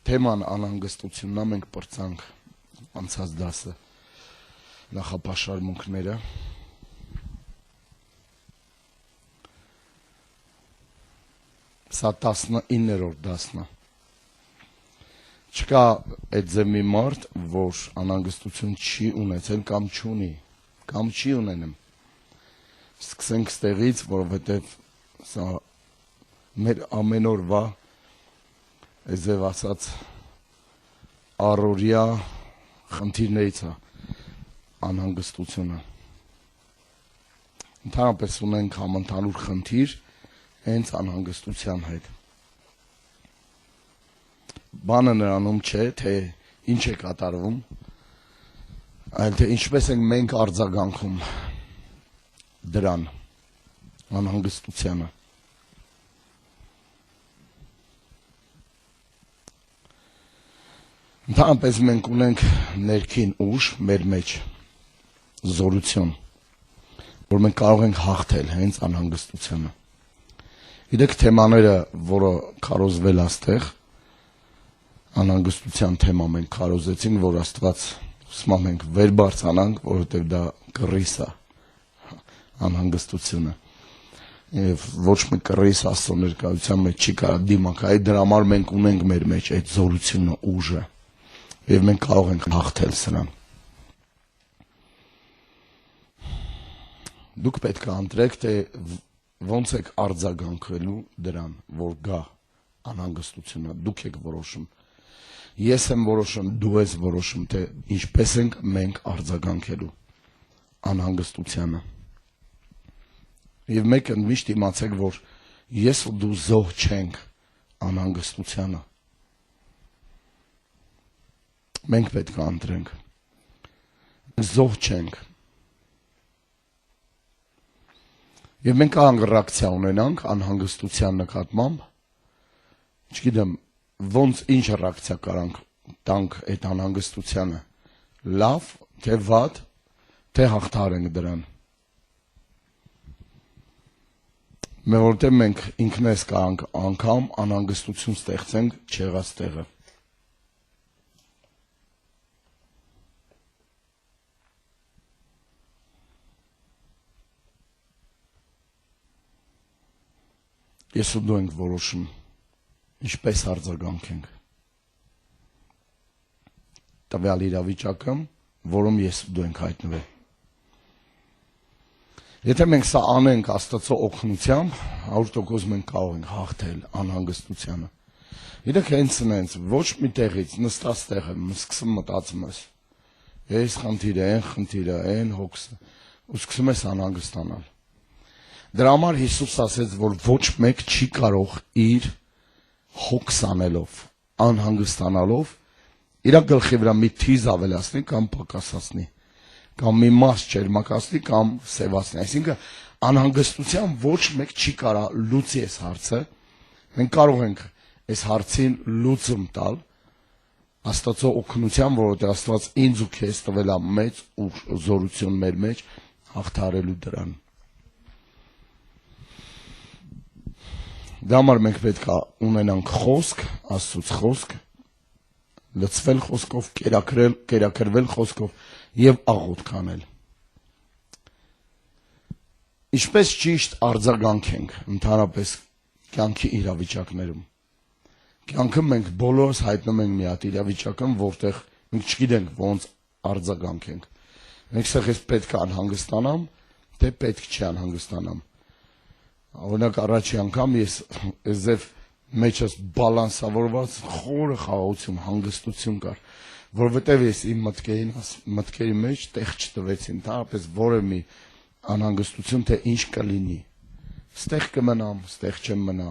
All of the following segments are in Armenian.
Թեման անհանգստությունն է, մենք պրծանք անցած դասը նախապաշարմունքները։ Սա 19-րդ դասն է։ Չկա այդ ձեմի մարդ, որ անհանգստություն չի ունեցել կամ չունի, կամ չի ունենում։ Սկսենք ստեղից, որովհետև սա մեր ամեն օրվա ձև ասած առօրյա խնդիրներից է անհանգստությունը։ Ընդհանրապես ունենք համընդհանուր խնդիր հենց անհանգստության հետ։ Բանը նրանում չէ, թե ինչ է կատարվում, այլ թե ինչպես ենք մենք արձագանքում դրան, անհանգստությանը։ Ընդհանրապես մենք ունենք ներքին ուժ մեր մեջ, զորություն, որ մենք կարող ենք հաղթել հենց անհանգստությանը։ Գիտեք թեմաները, որը քարոզվել աստեղ, անհանգստության թեմա մենք քարոզեցինք, որ Աստված ուսմա մենք վեր բարձրանանք, որովհետև դա կռիս է անհանգստությունը։ Եվ ոչ մի կռիս Աստծո ներկայության մեջ չի կարող դիմակայել, դրա համար մենք ունենք մեր մեջ այդ զորությունը, ուժը, եւ մենք կարող ենք հաղթել սրան։ Դուք պետք է ընտրեք, թե ոնց եք արձագանքելու դրան, որ գա անհանգստությունը, դուք եք որոշում։ Ես եմ որոշում, դու ես որոշում, թե ինչպես ենք մենք արձագանքելու անհանգստությանը։ Եվ մեկը միշտ իմացեք, որ ես ու դու զոհ չենք անհանգստությանը։ Մենք պետք է ընտրենք։ Զոհ չենք։ Եվ մենք կարող ռեակցիա ունենանք անհանգստության նկատմամբ, չգիտեմ, ոնց ինչ ռեակցիա կարանք տանք այդ անհանգստությանը, լավ, թե վատ, թե հաղթարենք դրան։ Որովհետև մենք ինքնես կարանք անգամ անհանգստություն ստեղծենք չեղած տեղը։ Ես ու դու ենք որոշում, ինչպես արձագանքենք տվյալ իրավիճակը, որում ես ու դու ենք հայտնվել։ Եթե մենք սա անենք Աստծո օգնությամբ, 100% մենք կարող ենք հաղթել անհանգստությանը։ Գիտեք, հենց ոչ մի տեղից նստած տեղ եմ, սկսում մտածում ես, այս խնդիրը, այն խնդիրը, այն հոգսը, ու սկսում ես անհանգստանալ։ Դրա համար Հիսուս ասեց, որ ոչ մեկ չի կարող իր հոգս անելով, անհանգստանալով, իր գլխի վրա մի թիզ ավելացնի կամ պակասացնի, կամ մի մաս ճերմակացնի կամ սևացնի։ Այսինքն անհանգստության ոչ մեկ չի կարող լուծի այս հարցը։ Մենք կարող ենք այս հարցին լուծում տալ Աստծո օգնությամբ, որովհետև Աստված ինձ ու քեզ տվել է մեծ զորություն մեր մեջ հաղթարելու դրան։ Դա համար մենք պետք է ունենանք խոսք, Աստծուց խոսք, լցվել խոսքով, կերակրվել խոսքով եւ աղոթք անել։ Ինչպես ճիշտ արձագանքենք ընդհանրապես կյանքի իրավիճակներում։ Կյանքում մենք բոլորս հայտնում ենք մի հատ իրավիճակում, որտեղ մենք չգիտենք ոնց արձագանքենք։ Մենք սեղից պետք է անհանգստանամ, թե պետք չի անհանգստանամ։ Օրինակ առաջի անգամ ես ձև մեջս բալանսավորված խորը խաղաղություն, հանգստություն կար, որովհետև ես իմ մտքերի մեջ տեղ չտվեցի, ընդհանրապես որևէ մի անհանգստություն, թե ինչ կլինի։ Ստեղ կմնամ, ստեղ չեմ մնա։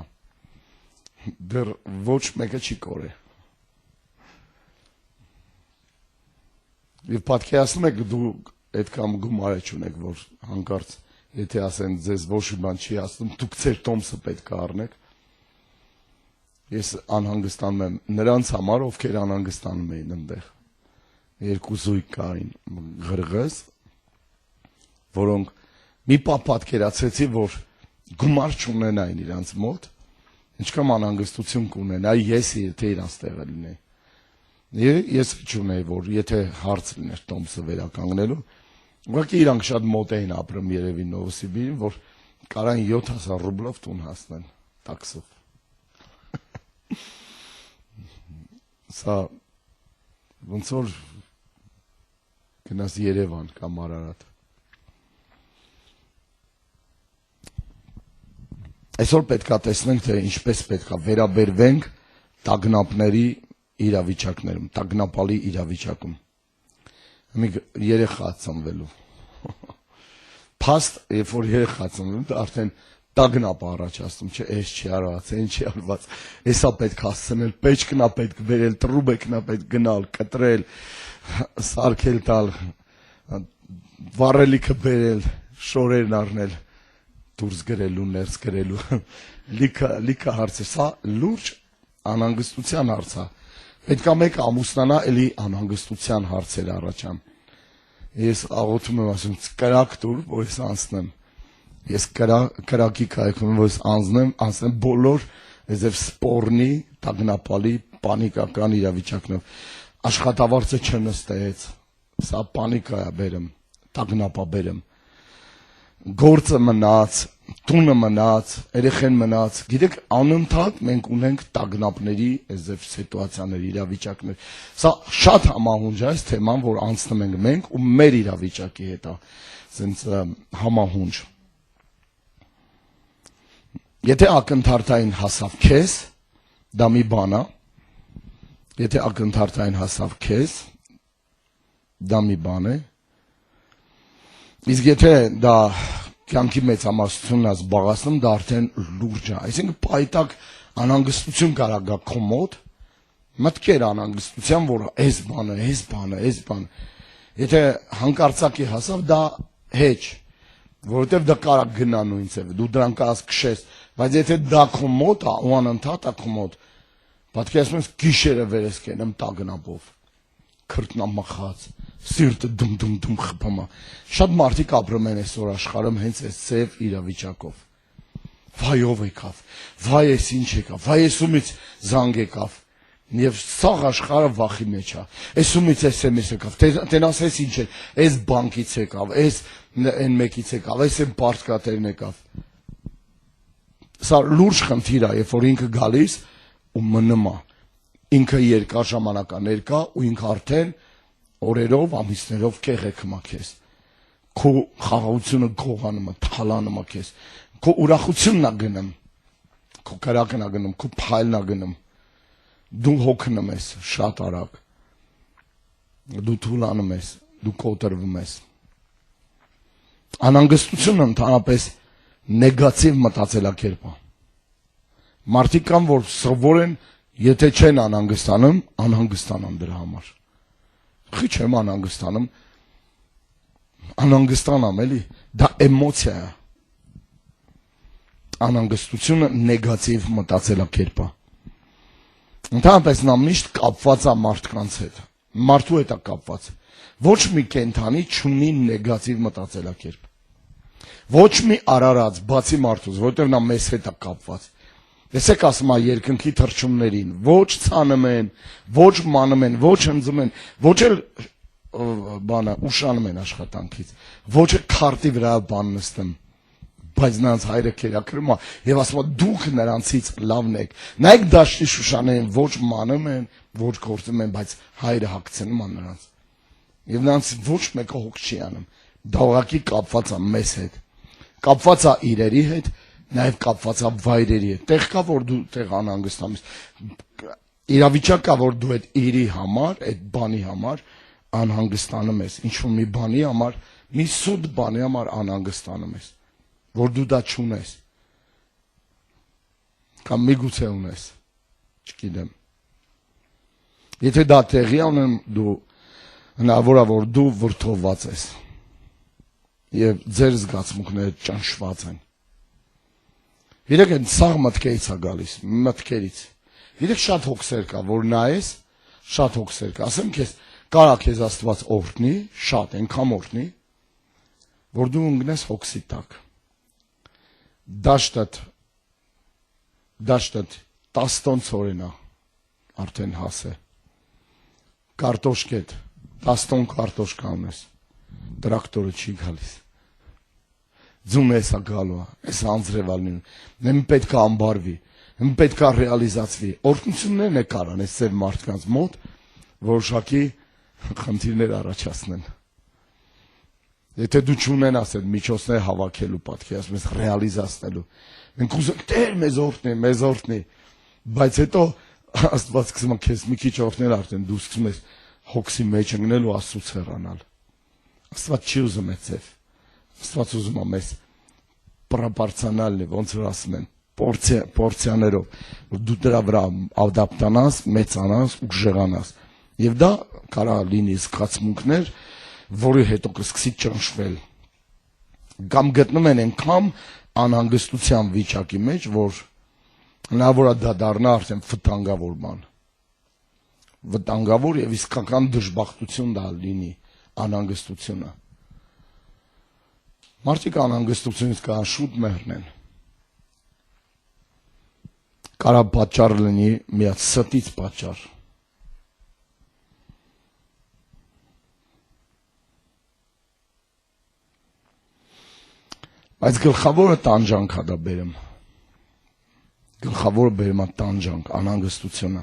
Դեռ ոչ մեկը չի կորե։ Եվ պատկերացնում եք դու այդքան գումար չունեք, որ հանկարծ եթե ասեն ձեզ ոչ մի բան չի ասում, դուք ձեր տոմսը պետք է առնեք։ Ես անհանգստանում եմ նրանց համար, ովքեր անհանգստանում էին այնտեղ։ Երկու զույգ կային ղրղыз, որոնք մի պահ պատկերացրեցի, որ գումար չունենային իրանց մոտ, ինչքան անհանգստություն կունենա ես եթե իրանց տեղը լինեի։ Ես չունեի, որ եթե հարց լիներ Տոմսը վերականգնելու, ուղղակի իրանք շատ մոտ էին ապրում երևի Նովոսիբիրին, որ կարան 7000 ռուբլով տուն հասնեն տաքսով։ Սա ոնց որ գնաս Երևան կամ Արարատ։ Այսօր պետքա տեսնենք, թե ինչպես պետքա վերաբերվենք տագնապների իրավիճակներում, տագնապալի իրավիճակում։ Մի երեխա ծնվելու։ Փաստ, երբ որ երեխա ծնվելու, դա արդեն տագնապ առաջացնում, չէ, այս չի արված, այն չի արված, էսա պետք հասցնել, պեչքնա պետք բերել, տրուբեկնա պետք գնալ, կտրել, սարքել տալ, վառելիքը բերել, շորերն առնել, դուրս գրելու, ներս գրելու, լիքը հարց է, սա լուրջ անհանգստության հարց է, պետքա մեկ ամուսնանա, էլի անհանգստության հարցեր առաջան, ես աղոթում եմ ասում, կրակ տուր, որ ես անցնեմ, ես կրակի կայքում, որ ես անցնեմ բոլոր եզև սպորնի, տագնապալի, պանիկական իրավիճակնով, աշխատավարձը չնստեց, սա պանիկա է բերեմ, տագնապա բերեմ, գործը մնաց, տունը մնաց, երեխեն մնաց, գիտեք անընդհատ մենք ունենք տագնապների եզև սիտուացիաներ, իրավիճակներ, սա շատ համահունջ է այս թեման, որ անցնում ենք մենք ու մեր իրավիճակի հետ է, սենց համահունջ։ Եթե ակնթարթային հասավ քեզ, դա մի բան է, եթե ակնթարթային հասավ քեզ, դա մի բան է, իսկ եթե դա կյանքի մեծամասնությունն է զբաղացնում, դա արդեն լուրջ է, այսինքն պայտակ անհանգստություն կարա գա քո մոտ, մտքեր անհանգստության, որ այս բանը, եթե հանկարծակի հասավ, դա հեչ, որովհետև դա կարա գնա նույն ձևը, դու դրան կարաս քշես, բայց եթե դա քո մոտ է, ու անընդհատ է քո մոտ, պատկերացնում ես գիշերը վերես կենեմ տագնապով, քրտնամխած, սիրտը դում խփում է, շատ մարդիկ ապրում են այսօր աշխարհում հենց այս ձև իրավիճակով, վայ ով եկավ, վայ ես ինչ եկավ, վայ ես ումից զանգ եկավ, եւ սաղ աշխարհը վախի մեջ է, այս ումից SMS եկավ, տենաս այս ինչ է, այս բանկից եկավ, այս այն մեկից եկավ, այս այն պարտկատերն եկավ, սա լուրջ խնդիր է, երբ որ ինքը գալիս ու մնում է, ինքը երկար ժամանակ է ներկա ու ինքը արդեն օրերով, ամիսներով կեղեքում է քեզ, քո խաղաղությունը գողանում է, թալանում է քեզ, քո ուրախությունն է գնում, քո կրակն է գնում, քո փայլն է գնում, դու հոգնում ես շատ արագ, դու թուլանում ես, դու կոտրվում ես, անհանգստությունը ընդհանրապես նեգատիվ մտածելակերպ է, մարդիկ կան, որ սովոր են, եթե չեն անհանգստանում, անհանգստանան դրա համար, խի չեմ անհանգստանում, անհանգստանամ էլի, դա էմոցիա է, անհանգստությունը նեգատիվ մտածելակերպ է, ընդհանրապես նա միշտ կապված է մարդկանց հետ, մարդու հետ է կապված, ոչ մի կենդանի չունի նեգատիվ մտածելակերպ, ոչ մի արարած, բացի մարդուց, որովհետև նա մեզ հետ է կապված, Եսեք ասում է երկնքի թռչուններին, ոչ ցանում են, ոչ մանում են, ոչ հնձում են, ոչ էլ բանը ուշանում են աշխատանքից, ոչ էլ քարտի վրա բան նստում, բայց նրանց հայրը քերակրում է եւ ասում է դուք նրանցից լավն եք։ Նայեք դաշտի շուշաներին, ոչ մանում են, ոչ գործում են, բայց հայրը հագցնում է նրանց։ Եվ նրանց ոչ մեկը հոգ չի անում։ Դա ուղղակի կապված է մեզ հետ, կապված է իրերի հետ, նաև կապված է վայրերի հետ, տեղ կա, որ դու տեղ անհանգստանում ես, իրավիճակ կա, որ դու այդ իրի համար, այդ բանի համար անհանգստանում ես, ինչ-որ մի բանի համար, մի սուտ բանի համար անհանգստանում ես, որ դու դա չունես, կամ միգուցե ունես, չգիտեմ, եթե դա տեղի ունեմ, դու հնարավոր է, որ դու վրդովված ես, և ձեր զգացմունքները ճնշված են, Իրեք են սաղ մտքերից է գալիս, մտքերից, իրեք շատ հոգսեր կա, որ նայես, շատ հոգսեր կա, ասեմ քեզ, կարա քեզ Աստված օրհնի, շատ ենքամ օրհնի, որ դու ընկնես հոգսի տակ, դաշտդ դաշտը 10 տոն ցորենա արդեն հասե կարտոշկետ 10 տոն կարտոշկա ունես տրակտորը չի գալիս ձուն էսա գալու էս անձրևալին նեմ պետք է ամբարվի նեմ պետք է ռեալիզացվի օրգնություններն է կարան էս ծեր մարդկանց մոտ որոշակի խնդիրներ առաջացնեն եթե դու չունենաս այդ միջոցներ հավաքելու պատկերացնում ես ռեալիզացնելու մենք ուզենք դեր մեզ օրհնի բայց հետո Աստված սկսում է քեզ մի քիչ օրհնել արդեն դու սկսում ես հոգսի մեջ ընկնել ու Աստծուց հեռանալ Աստված չի ուզում այդ ձև Աստված ուզում է մեզ պրոպորցիոնալ ոնց որ ասում են պորցիաներով որ դու դրա վրա ադապտանաս մեծանաս ու գժանաս եւ դա կարա լինի զգացմունքներ որի հետո կսկսի ճնշվել կամ գտնում են անգամ անհանգստության վիճակի մեջ որ հնարավոր է դա դառնա արդեն վտանգավոր բան վտանգավոր եւ իսկական դժբախտություն դա լինի անհանգստությունը մարդիկ անհանգստությունից կան շուտ մեռնեն կարա պատճառ լինի մի հատ ստից պատճառ Բայց գլխավորը տանջանք է դա բերում գլխավորը բերում է տանջանք անհանգստությունը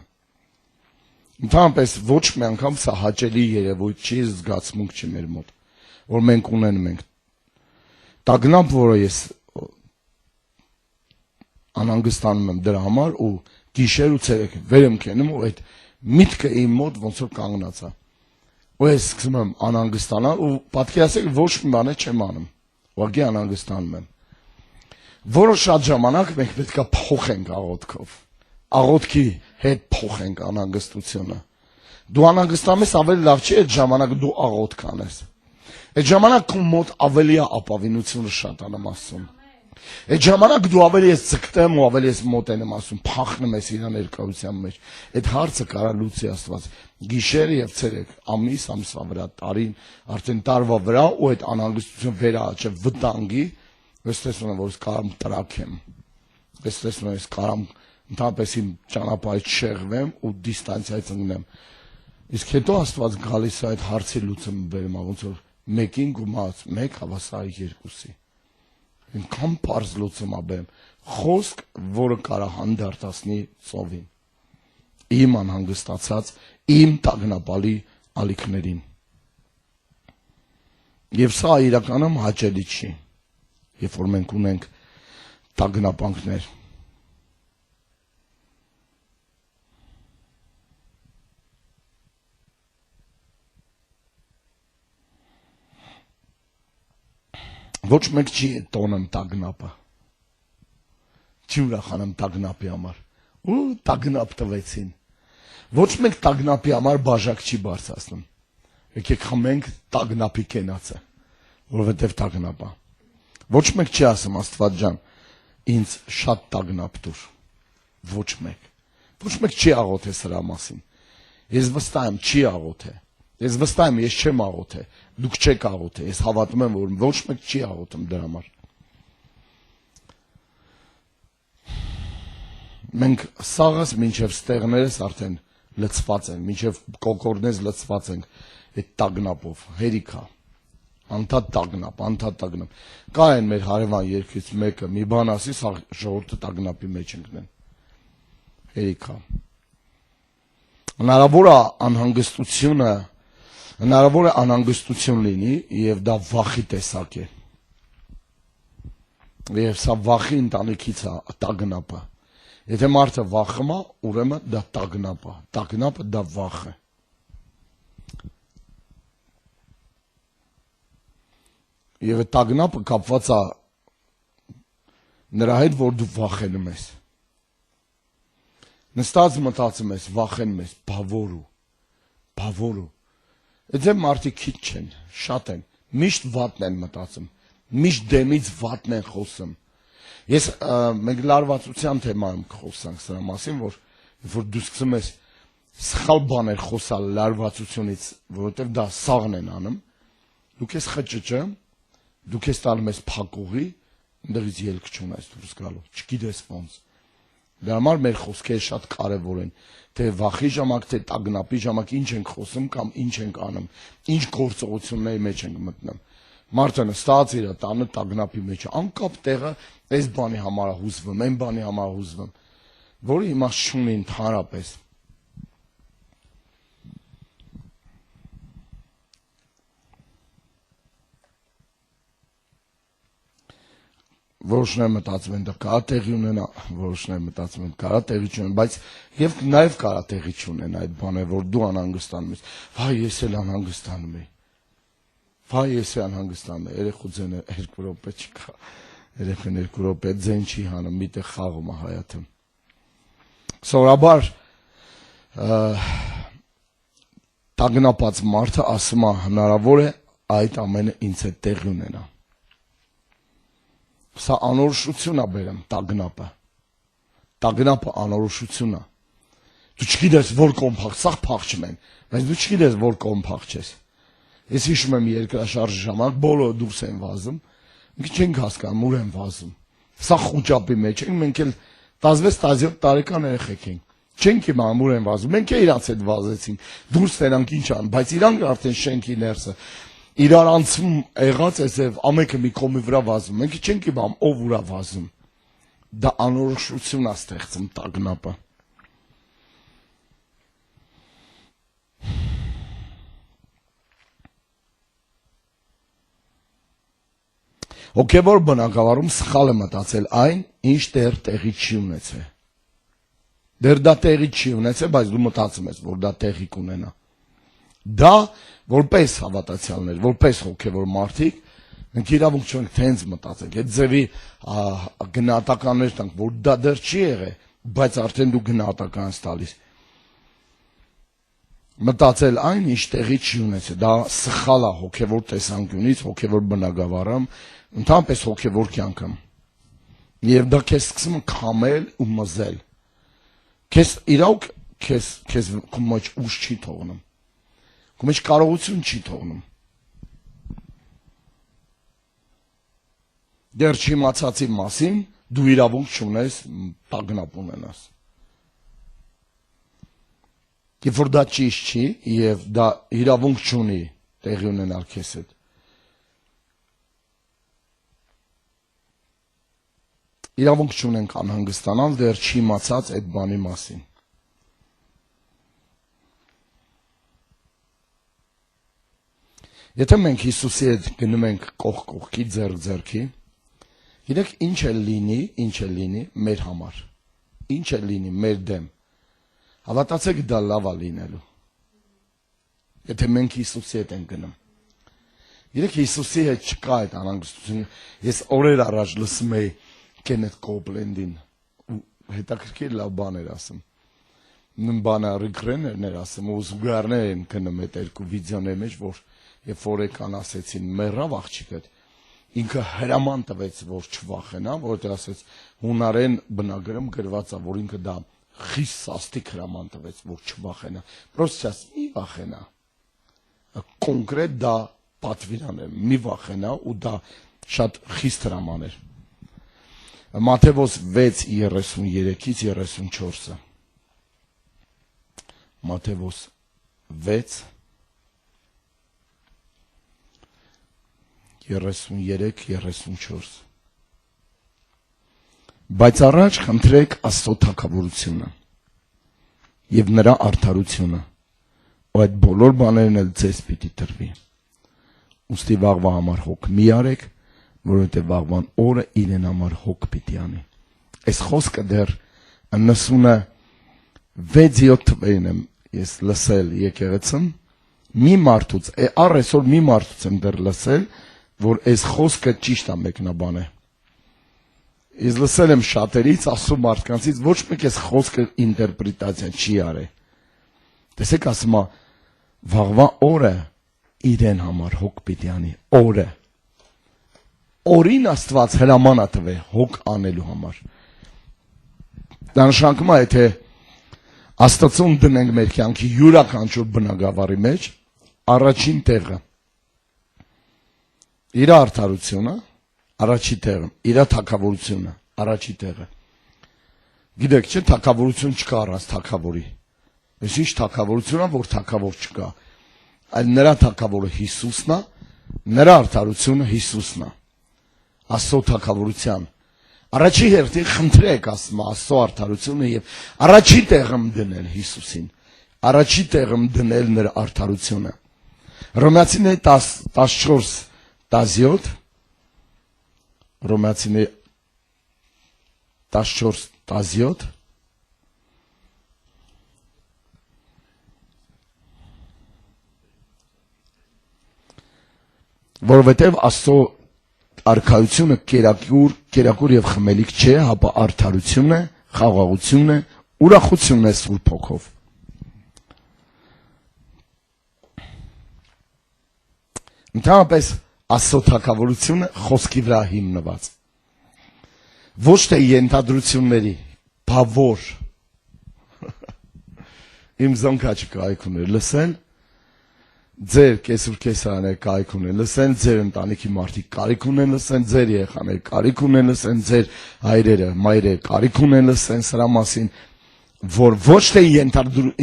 ընդհանրապես ոչ մի անգամ սա հաճելի երևույթ չի զգացմունք չի մեր մոտ որ մենք ունենում ենք տագնապ որը ես անհանգստանում եմ դրա համար ու գիշեր ու ցերեկ վեր եմ կենում ու այդ միտքը իմ մոտ ոնց որ կանգնած է ու ես սկսում եմ անհանգստանալ ու պատկերացրեք ոչ մի բան չեմ անում ուղղակի անհանգստանում եմ որոշ շատ ժամանակ մենք պետք է փոխենք աղոթքով աղոթքի հետ փոխենք անհանգստությունը դու անհանգստանում ես ավելի լավ չի այդ ժամանակ դու աղոթք անես այդ ժամանակ քո մոտ ավելի է ապավինությունը շատանամ ասում այդ ժամանակ դու ավելի ես ցկտեմ ու ավելի ես մոտենեմ ասում փախնում ես իր ներկայության մեջ այդ հարցը կարա լուծի Աստված գիշերը եւ ցերեկ ամիս ամսվա վրա տարին արդեն տարվա վրա ու այդ անհանգստությունը վերաաճե վտանգի ես տեսնում եմ որ ես կարամ տրակեմ ես տեսնում եմ ես կարամ ընդհանրապես իմ ճանապարհից շեղվեմ ու դիստանցիայից ընկնեմ իսկ հետո Աստված գալիս է այդ հարցի լուծումը բերում ոնց որ մեկին գումած մեկ հավասար երկուսի ինքան բարձ լուծում աբեմ խոսք որը կարա հանդարտացնի ծովին իմ անհանգստացած իմ տագնապալի ալիքներին եւ սա իրականում հաճելի չի երբ որ մենք ունենք տագնապանքներ ոչ մեկ չի տոնում տագնապը չի ուրախանում տագնապի համար ու տագնապ տվեցին ոչ մեկ տագնապի համար բաժակ չի բարձրացնում եկեք խմենք տագնապի կենացը որովհետև տագնապա ոչ մեկ չի ասում Աստված ջան ինձ շատ տագնապ տուր ոչ մեկ չի աղոթե սրա մասին ես վստահ եմ չի աղոթե ես վստահ եմ ես չեմ աղոթե դուք չեք աղոթե ես հավատում եմ որ ոչ մեկ չի աղոթում դրա համար մենք սաղս մինչև ստեղներս արդեն լցված են մինչև կոկորնես լցված ենք այդ տագնապով հերիքա անդադ տագնապ կա են մեր հարևան երկրից մեկը մի բան ասի սա ժողովուրդը տագնապի մեջ ընկնեն հերիքա հնարավոր է անհանգստություն լինի եւ դա վախի տեսակ է եւ սա վախի ընտանիքից է տագնապը եթե մարդը վախում է ուրեմն դա տագնապը դա վախ է եւ այդ տագնապը կապված է նրա հետ որ դու վախենում ես նստած մտածում ես վախենում ես բավորու Այդ մարդիկ քիչ չեն, շատ են, միշտ վատն են մտածում, միշտ դեմից վատն են խոսում։ Ես մենք լարվածության թեմայում խոսանք սրա մասին, որ դու սկսում ես սխալ բաներ խոսալ լարվածությունից, որովհետև դա սաղն են անում, դուք ես խճճը, դուք ես տալում ես փակուղի, ընդդեղից ելք չունես դուրս գալու, չգիտես ոնց։ Դրա համար մեր խոսքերը շատ կարևոր են, թե վախի ժամանակ, թե տագնապի ժամանակ ինչ ենք խոսում կամ ինչ ենք անում, ինչ գործողությունների մեջ ենք մտնում։ Մարդը նստած իր տանը տագնապի մեջ է, անկապ տեղը այս բանի համար հուզվում, այն բանի համար հուզվում, որը իմաստ չունի ընդհանրապես։ Որոշները մտածում են դա կարա տեղի ունենա, որոշները մտածում են կարա տեղի չունենա, բայց եւ նաեւ կարա տեղի չունենա այդ բանը, որ դու անհանգստանում ես։ Վայ, ես էլ անհանգստանում եմ։ Վայ, ես էլ անհանգստանում եմ։ Երեխու ձենը 2 րոպե չկա։ Երեխան 2 րոպե ձեն չի հանում, միտեղ խաղում է հայաթը։ Սովորաբար տագնապած մարդը ասում է հնարավոր է այդ ամենը ինձ հետ տեղի ունենա։ Սա անորոշություն է բերում տագնապը։ Տագնապը անորոշություն է։ Դու չգիտես որ կողմ փախ, սա փախչում են, բայց դու չգիտես որ կողմ փախչես։ Ես հիշում եմ երկրաշարժի ժամանակ բոլորը դուրս են վազում, մենք չենք հասկանում ուր են վազում։ Սա խոճապի մեջ ենք, մենք էլ 16-17 տարեկան երեխեք ենք։ Չենք իմանում ուր են վազում, մենք էլ իրանց հետ վազեցինք, դուրս նրանք ինչ ան, բայց իրանք արդեն շենքի ներսը իրար անցում եղած էսև ամենքը մի կողմի վրա վազում, մենք չենք իմանում ով ուրա վազում։ Դա անորոշություն է ստեղծում տագնապը։ Հոգևոր բնակավարում սխալ է մտածել այն, ինչ դեռ տեղի չի ունեցել։ Դեռ դա տեղի չի ունեցել, բայց դու մտածում ես, որ դա տեղի կունենա։ Դա որպես հավատացյալներ, որպես հոգևոր մարդիկ, մենք իրավունք չունենք թե հենց մտածենք, այդ ձևի գնահատականներ տանք, որ դա դեռ չի եղել, բայց արդեն դու գնահատական ես տալիս։ Մտածել այն, ինչ տեղի չի ունեցել, դա սխալ է հոգևոր տեսանկյունից, հոգևոր բնակավարում, ընդհանրապես հոգևոր կյանքում։ Եվ դա քեզ սկսում է քամել ու մզել։ Քեզ իրոք քեզ քո մեջ ուժ չի թողնում։ Քո մեջ կարողություն չի թողնում։ Դեռ չիմացածի մասին դու իրավունք չունես տագնապ ունենաս։ Երբ որ դա ճիշտ չի եւ դա իրավունք չունի տեղի ունենալ քեզ հետ։ Իրավունք չունենք անհանգստանալ դեռ չիմացած այդ բանի մասին։ Եթե մենք Հիսուսի հետ գնում ենք կողք կողքի, ձեռք ձեռքի, գիտեք ինչ է լինի մեր համար, ինչ է լինի մեր դեմ, հավատացեք դա լավ է լինելու, եթե մենք Հիսուսի հետ ենք գնում, գիտեք Հիսուսի հետ չկա այդ անհանգստությունը, ես օրեր առաջ լսում էի Կենեթ Կոպլենդին, հետաքրքիր լավ բան էր ասում, նույն բանը Ռիկ Ռեներն էր ասում, ու զուգարներ են գնում այդ երկու վիդեոների մեջ, որ Երբ որ եկան ասեցին մեռավ աղջիկը, ինքը հրաման տվեց, որ չվախենա, որովհետև ասեց հունարեն բնագրում գրված է, որ ինքը դա խիստ սաստիկ հրաման տվեց, որ չվախենա։ Պրոստը մի վախենա։ Կոնկրետ դա պատվիրան է, մի վախենա ու դա շատ խիստ հրաման էր։ Մատթեոս 6:33-ից 34-ը։ Մատթեոս 6:33-34 Բայց առաջ խնդրեք Աստծո թագավորությունը եւ նրա արդարությունը, ու այդ բոլոր բաներն էլ ձեզ պիտի տրվի։ Ուստի վաղվա համար հոգ մի արեք, որովհետեւ վաղվան օրը իրեն համար հոգ պիտի անի։ Այս խոսքը դեռ 96-7 թվերին եմ ես լսել եկեղեցում, մի մարդուց, առ այսօր մի մարդուց եմ դեռ լսել, որ այս խոսքը ճիշտ է մեկնաբան է։ Ես լսել եմ շատերից, ասում մարդկանցից, ոչ մեկ այս խոսքը ինտերպրետացիա չի արել։ Տեսեք, ասում է, վաղվա օրը իրեն համար հոգ պիտի անի, օրը։ Օրին Աստված հրաման է տվել հոգ անելու համար։ Դա նշանակում է, եթե Աստծուն դնենք մեր կյանքի յուրաքանչյուր բնագավառի մեջ, առաջին տեղը իր արդարությունը, առաջի տեղը, իր թագավորությունը, առաջի տեղը։ Գիտեք, չէ, թագավորություն չկա առանց թագավորի։ Այս ինչ թագավորություն է, որ թագավոր չկա։ Այլ նրա թագավորը Հիսուսն է, նրա արդարությունը Հիսուսն է։ Աստծո թագավորության։ Առաջի հերթին խնդրեք ասում Աստծո արդարությունը եւ առաջի տեղը դնել Հիսուսին։ Առաջի տեղը դնել նրա արդարությունը։ Հռոմեացիների 14:17 Հռոմեացիների 14:17 Որովհետև Աստծո արքայությունը կերակուր եւ խմելիք չէ, հապա արդարություն է, խաղաղություն է, ուրախություն է Սուրբ Հոգով։ Ընդհանրապես Աստծո թագավորությունը խոսքի վրա հիմնված։ Ոչ թե ենթադրությունների, բավոր։ Իմ զոնքա չկայք ուներ, լսեն, ձեր կեսուր կեսարաներ կարիք ունեն լսեն, ձեր ընտանիքի մարդիկ կարիք ունեն լսեն, ձեր երեխաներ կարիք ունեն լսեն, ձեր հայրերը, մայրերը կարիք ունեն լսեն սրա մասին, որ ոչ թե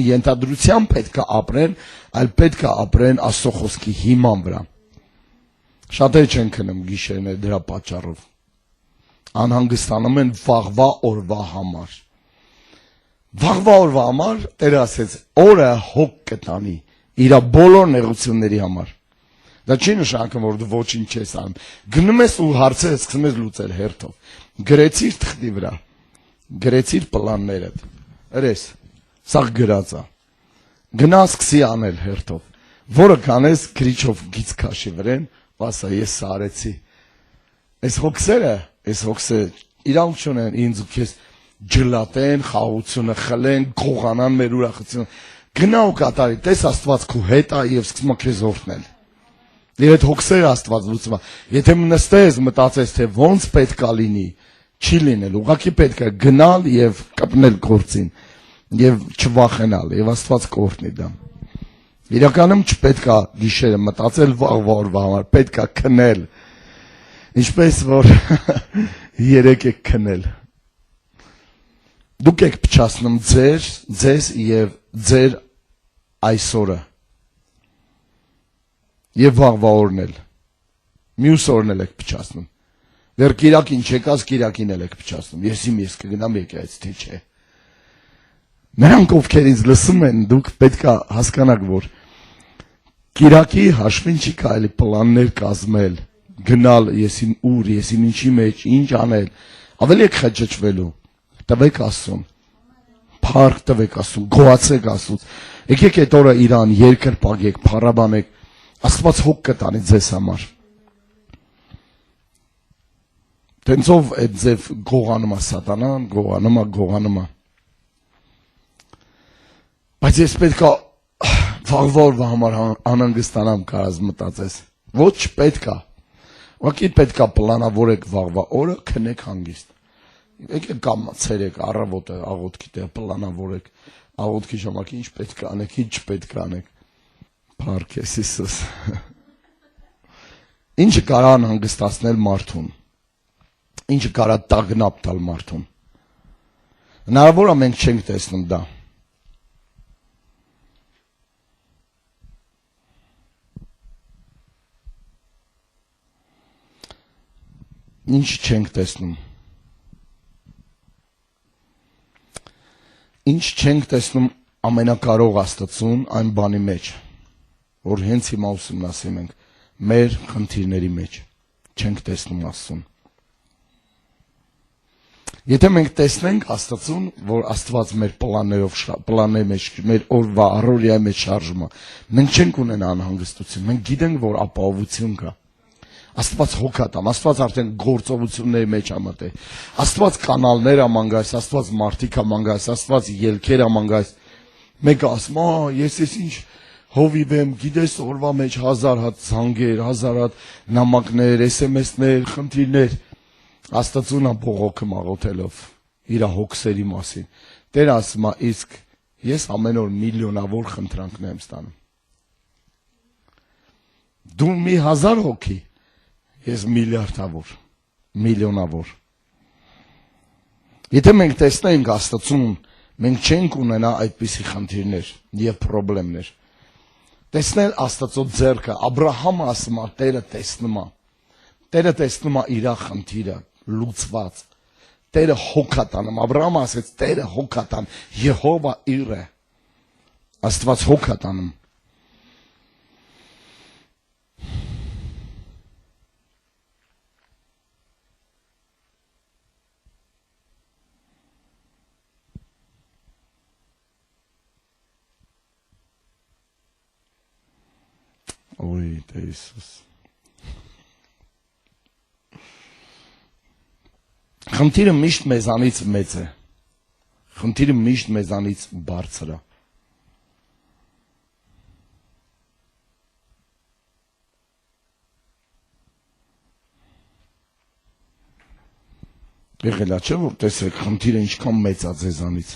ենթադրությամբ պետք է ապրեն, այլ պետք է ապրեն Աստծո խոսքի հիման վրա։ Շատերը չեն քնում գիշերներ դրա պատճառով։ Անհանգստանում են վաղվա օրվա համար։ Վաղվա օրվա համար Տերը ասեց, օրը հոգ կտանի իր բոլոր նեղությունների համար։ Դա չի նշանակում, որ դու ոչինչ չես անում։ Գնում ես ու հարցերը սկսում ես լուծել հերթով։ Գրեցիր թղթի վրա, գրեցիր պլաններդ։ Հրես, սա գրած է։ Գնա սկսի անել հերթով։ Որը կանես քրիչով գից քաշի վրան, ասա ես սա արեցի։ Այս հոգսերը իրանք չունեն ինձ ու քեզ ջլատեն, խաղաղությունը խլեն, գողանան մեր ուրախությունը։ Գնա ու կատարի, տես Աստված քո հետ է եւ սկսում է քեզ օրհնել։ Եվ այդ հոգսերը Աստված լուծում է։ Եթե նստես մտածես թե ոնց պետքա լինի, չի լինել, ուղղակի պետք է գնալ եւ կպնել գործին եւ չվախենալ եւ Աստված կօրհնի դա։ Իրականում չպետքա գիշերը մտածել վաղվա օրվա համար, պետքա քնել։ Ինչպես որ երեք եք քնել։ Դուք եք փչացնում ձեզ եւ ձեր այսօրը եւ վաղվա օրն էլ մյուս օրն էլ եք փչացնում դեռ կիրակին չեկած կիրակին էլ եք փչացնում ես կգնամ եկայից թե չէ նրանք ովքեր ինձ լսում են դուք պետքա հասկանաք որ կիրակի հաշվին չի կարելի պլաններ կազմել գնալ եսին ուր եսին ինչի մեջ ինչ անել ավելի եք խճճվելու տվեք Աստծուն Փառք տվեք Աստծուն, գոհացեք Աստծուց։ Եկեք այդ օրը Իրան երկրպագեք, փառաբանեք, Աստված հոգ կտանի ձեզ համար։ Տենցով այդ ձև գողանում է սատանան, գողանում է։ Բայց ես պետքա վաղվա օրվա համար անհանգստանամ կարած մտածես։ Ոչ պետքա։ Ուղղակի պետքա պլանավորեք վաղվա օրը, քնեք հանգիստ։ Եկեք կամ ցերեք առավոտը աղոթքի տեղ պլանավորեք աղոթքի ժամանակ ինչ պետք է անեք ինչ չպետք է անեք Փառք Հիսուս Ինչը կարա անհանգստացնել մարդուն ինչը կարա տագնապ տալ մարդուն հնարավոր է մենք չենք տեսնում դա ինչ չենք տեսնում Ինչ չենք տեսնում ամենակարող Աստծուն այն բանի մեջ, որ հենց հիմա ուսումնասիրում ենք, մեր խնդիրների մեջ, չենք տեսնում Աստծուն։ Եթե մենք տեսնենք Աստծուն, որ Աստված մեր պլանների մեջ, մեր օրվա առօրյայի մեջ շարժում է, մենք չենք ունենա անհանգստություն, մենք գիտենք, որ ապահովություն կա։ Աստված հոգատամ, Աստված արդեն գործողությունների մեջ է մտել։ Աստված կանալներ է մանգայս, Աստված մարդիկ է մանգայս, Աստված ելքեր է մանգայս։ Մեկը ասում, ես ինչ հովիվ եմ, գիտես օրվա մեջ 1000 հատ զանգեր, 1000 հատ նամակներ, SMS-ներ, խնդիրներ։ Աստծուն է բողոքում աղոթելով իր հոգսերի մասին։ Տեր ասում է, իսկ ես ամեն օր միլիոնավոր խնդրանքներ եմ ստանում։ Դու մի 1000 հոգի Ես միլիարդավոր, միլիոնավոր։ Եթե մենք տեսնենք Աստծուն, մենք չենք ունենա այդպիսի խնդիրներ եւ խնդիրներ։ Տեսնել Աստծո ձեռքը, Աբրահամը ասում է, Տերը տեսնում է։ Տերը տեսնում է իր խնդիրը լուծված։ Տերը հոգատանում, Աբրահամը ասեց, Տերը հոգատան, Եհովա Իրե։ Աստված հոգատանում։ Ոյ, Տեր Խնդիրը միշտ մեզանից մեծ է։ Խնդիրը միշտ մեզանից բարձր է։ Եղել է չէ՞ որ տեսեք խնդիրը ինչքան մեծ է ձեզանից։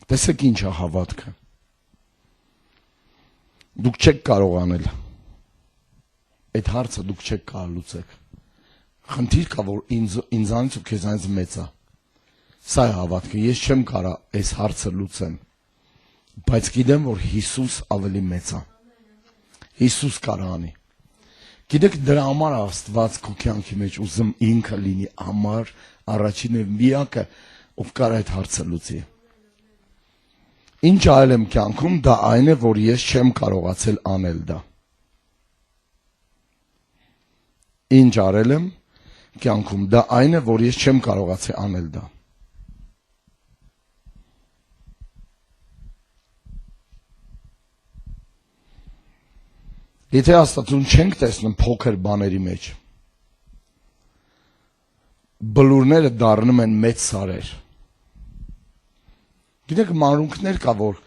Տեսեք ինչ է հավատքը։ Դուք չեք կարող անել։ Այդ հարցը դուք չեք կարող լուծեք։ Խնդիր կա, որ ինձանից ու քեզանից մեծ է։ Սա է հավատքը, ես չեմ կարող այս հարցը լուծեմ, բայց գիտեմ, որ Հիսուս ավելի մեծ է։ Հիսուս կարող անի։ Գիտեք, դրա համար Աստված քո կյանքի մեջ ուզում ինքը լինի համար, առաջինը միակը, ով կարող այդ հարցը լուծի։ Ինչ այլ եմ կյանքում, դա այն է, որ ես չեմ կարողացել անել դա։ Ինչ արել եմ կյանքում, դա այն է, որ ես չեմ կարողացել անել դա։ Եթե Աստծուն չենք տեսնում փոքր բաների մեջ, բլուրները դառնում են մեծ սարեր։ Գիտեք, մանրուքներ կա, որ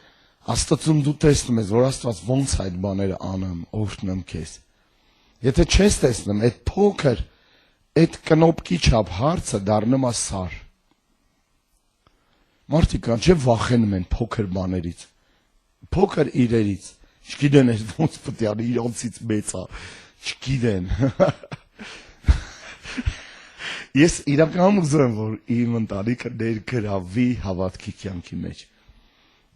Աստծուն դու տեսնում ես, որ Աստված ոնց այդ բաները անեմ, օրհնեմ քեզ։ Եթե չես տեսնում, այդ փոքր, այդ կնոպկի չափ հարցը դառնում է սար։ Մարդիկ կան, չէ՞ վախենում են փոքր բաներից, փոքր իրերից, չգիտեն ոնց պետք է անի, իրանցից մեծ է, չգիտեն։ Ես իրականում ուզում եմ, որ իմ ընտանիքը ներգրավվի հավատքի կյանքի մեջ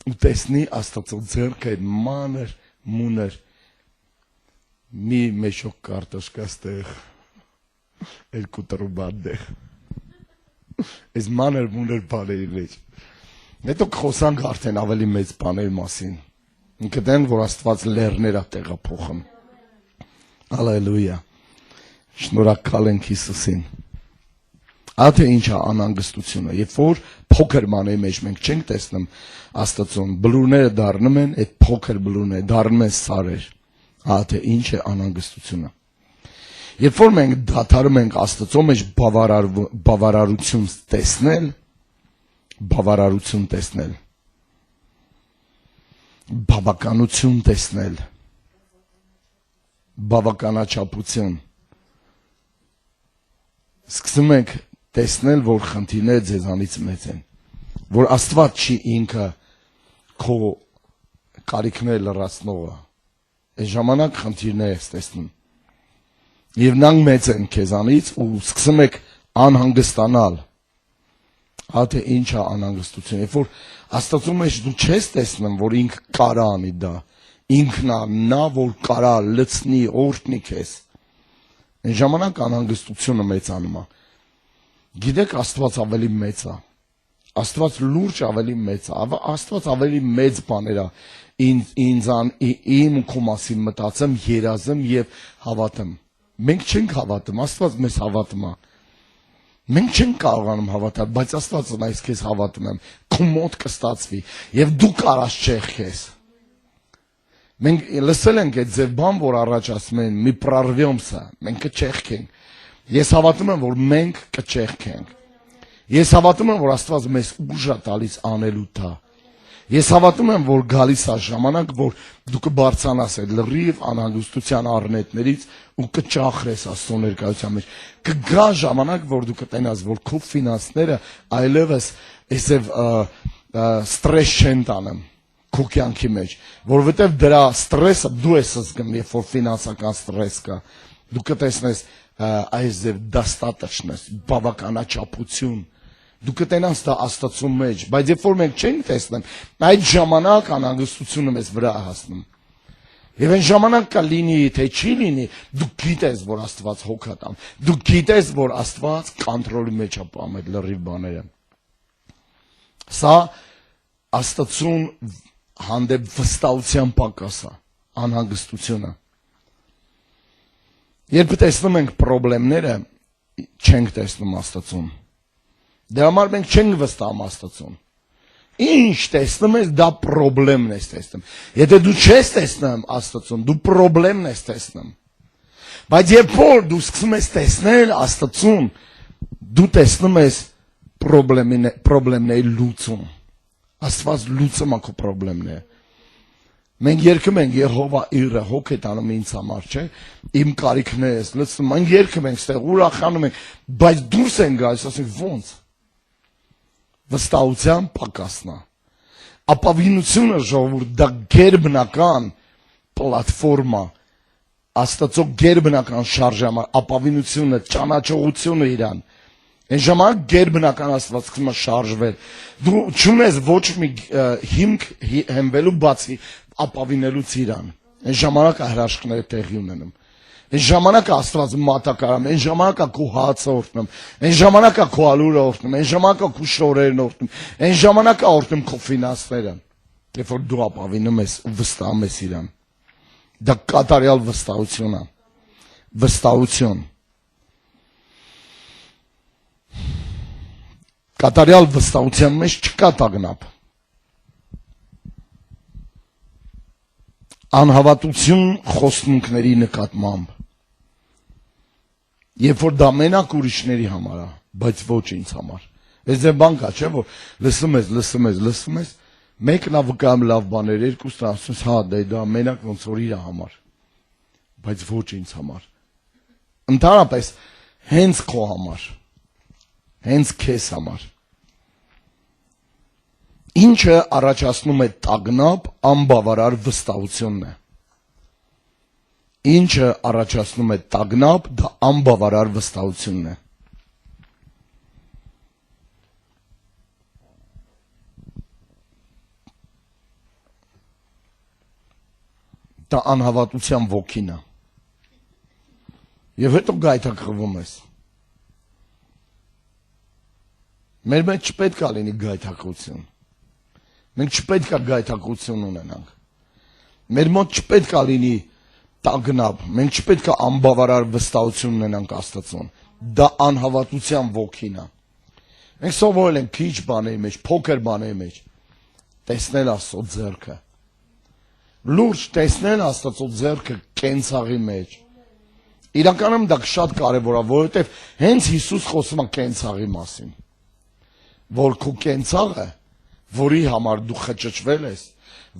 ու տեսնի Աստծո ձեռքը այդ մանր, մունր, մի մեջոք կարտոշկա ստեղ, երկու տրուբան դեղ, այս մանր, մունր բաների մեջ։ Հետո կխոսանք արդեն ավելի մեծ բաների մասին, գտեն, որ Աստված լեռներ է տեղափոխում։ Ալելույա, շնորհակալ ենք Հիսուսին։ Ադե ինչ է անհանգստությունը, երբ որ փոքր բաների մեջ մենք չենք տեսնում Աստծուն, բլուրները դառնում են, այդ փոքր բլուրները դառնում են սարեր։ Ադե ինչ է անհանգստությունը։ Երբ որ մենք դադարում ենք Աստծո մեջ բավարարություն տեսնել, բավականություն տեսնել, բավականաչափություն, սկսում ենք տեսնել, որ խնդիրները ձեզանից մեծ են, որ Աստված չի ինքը քո կարիքները լրացնողը, այս ժամանակ խնդիրներ ես տեսնում, և նրանք մեծ են քեզանից ու սկսում եք անհանգստանալ, ադե ինչ է անհանգստություն, երբ որ Աստծո մեջ դու չես տեսնում, որ ինքը կարա անի դա, ինքն է նա, որ կարա լցնի, օրհնի քեզ, այն ժամանակ անհանգստությունը մեծանում է։ Գիտեք, Աստված ավելի մեծ է, Աստված լուրջ ավելի մեծ է, Աստված ավելի մեծ բաներ է իմ ու քո մասին մտածեմ, երազեմ և հավատեմ։ Մենք չենք հավատում, Աստված մեզ հավատում է։ Մենք չենք կարողանում հավատալ, բայց Աստված այս քեզ հավատում եմ, քո մոտ կստացվի, և դու կարաս չեղքես։ Մենք լսել ենք այդ ձև բան, որ առաջ ասում են, մի պրարվյոմսը, մենք կչեղքենք։ Ես հավատում եմ, որ մենք կչեղքենք։ Ես հավատում եմ, որ Աստված մեզ ուժ է տալիս անելու դա։ Ես հավատում եմ, որ գալիս է ժամանակ, որ դու կբարձրանաս այդ լրիվ անհանգստության առնետներից ու կճախրես Աստծո ներկայության մեջ։ Կգա ժամանակ, որ դու կտենաս, որ քո ֆինանսները այլևս այսև ստրես չեն տանում քո կյանքի մեջ, որովհետև դրա ստրեսը դու ես զգում, երբ որ ֆինանսական ստրես կա, դու կտեսնես այս ձև դաստատաշնես, բավականաչափություն, դու կտենաս դա Աստծո մեջ, բայց երբ որ մենք չենք տեսնում, այդ ժամանակ անհանգստությունը մեզ վրա հասնում։ Եվ այն ժամանակ կա լինի, թե չի լինի, դու գիտես, որ Աստված հոգա տամ, դու գիտես, որ Աստված կոնտրոլի մեջ է պահում այդ լրիվ բաները։ Սա Աստծուն հանդեպ վստահության պակաս է, անհանգստությունը։ Երբ տեսնում ենք խնդիրները, չենք տեսնում Աստծուն։ Դրա համար մենք չենք վստահում Աստծուն։ Ինչ տեսնում ես, դա խնդիրն ես տեսնում։ Եթե դու չես տեսնում Աստծուն, դու խնդիրն ես տեսնում։ Բայց երբ որ դու սկսում ես տեսնել Աստծուն, դու տեսնում ես խնդիրների լուծում։ Աստված լուծում է քո խնդիրները։ Մենք երգում ենք Եհովա Իրե, հոգ է տանում ինձ համար, չէ՞։ Իմ կարիքները ես լցնում, մենք երգում ենք, ստեղ ուրախանում ենք, բայց դուրս են գալիս, ասենք ո՞նց։ Վստահության պակասն է։ Ապավինությունը ժողովուրդ դա գերբնական պլատֆորմա, Աստծո գերբնական շարժը, ապավինությունը, ճանաչողությունը իրան։ Այն ժամանակ գերբնական Աստված սկսում է շարժվել։ Դու չունես ոչ մի հիմք հենվելու բացի ապավինելուց իրան։ Այն ժամանակ հրաշքները տեղի ունենում։ Այն ժամանակ Աստված մատակարարում, այն ժամանակ քո հացը օրհնում, այն ժամանակ քո ալուրը օրհնում, այն ժամանակ քո շորերն օրհնում, այն ժամանակ օրհնում քո ֆինանսները։ Երբ որ դու ապավինում ես ու վստահում ես իրան, դա կատարյալ վստահություն է։ Վստահություն։ Կատարյալ վստահության մեջ չկա տագնապ։ Անհավատություն խոստումքների նկատմամբ։ Երբ որ դա մենակ ուրիշների համար է, բայց ոչ ինձ համար։ Այս դե բան կա, չէ՞ որ լսում ես, մեկն ա վկայում լավ բաներ, երկուսն ասում ես, հա, դա մենակ ոնց որ իր համար, բայց ոչ ինձ համար։ Ընդհանրապես հենց քո համար, հենց քեզ համար։ Ինչը առաջացնում է տագնապ, անբավարար վստահությունն է։ Ինչը առաջացնում է տագնապ, դա անբավարար վստահությունն է։ Դա անհավատության ոգին է։ Եվ հետո գայթակղվում ես։ Մեր մեջ չպետք է լինի գայթակղություն։ Մենք չպետք է գայթակղություն ունենանք։ Մեր մոտ չպետք է լինի տագնապ, մենք չպետք է անբավարար վստահություն ունենանք Աստծուն։ Դա անհավատության ոգին է։ Մենք սովորել ենք քիչ բաների մեջ, փոքր բաների մեջ տեսնել Աստծո ձեռքը։ Լուրջ տեսնել Աստծո ձեռքը կենցաղի մեջ։ Իրականում դա շատ կարևոր է, որովհետև հենց Հիսուս խոսում է կենցաղի մասին։ Որ քո կենցաղը, որի համար դու խճճվել ես,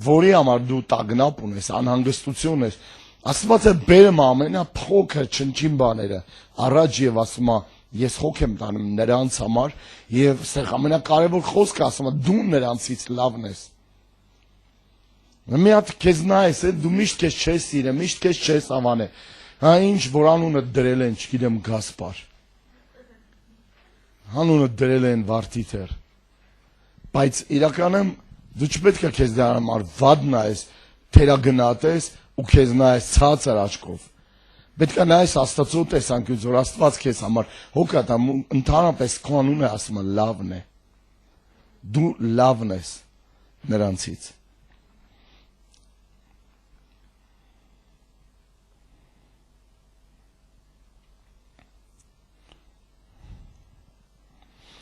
որի համար դու տագնապ ունես, անհանգստություն ես, Աստված է բերում ամենափոքր չնչին բաները առաջ եւ ասում է ես հոգ եմ տանում նրանց համար եւ այստեղ ամենակարևոր խոսքը ասում է դու նրանցից լավն ես։ Մի հատ քեզ նայես, դու միշտ քեզ չես սիրում, միշտ քեզ չես հավանել։ Հա ինչ որ անունը դրել են, չգիտեմ, Գասպար։ Անունը դրել են Վարդիթեր։ Բայց իրականում դու չպետք է քեզ դրա համար վատ նայես, թերագնահատես ու քեզ նայես ցածր աչքով։ Պետք է նայես Աստծո տեսանկյունից, որ Աստված քեզ համար հոգա տա, ընդհանրապես քո անունը ասում է լավն է։ Դու լավն ես նրանցից։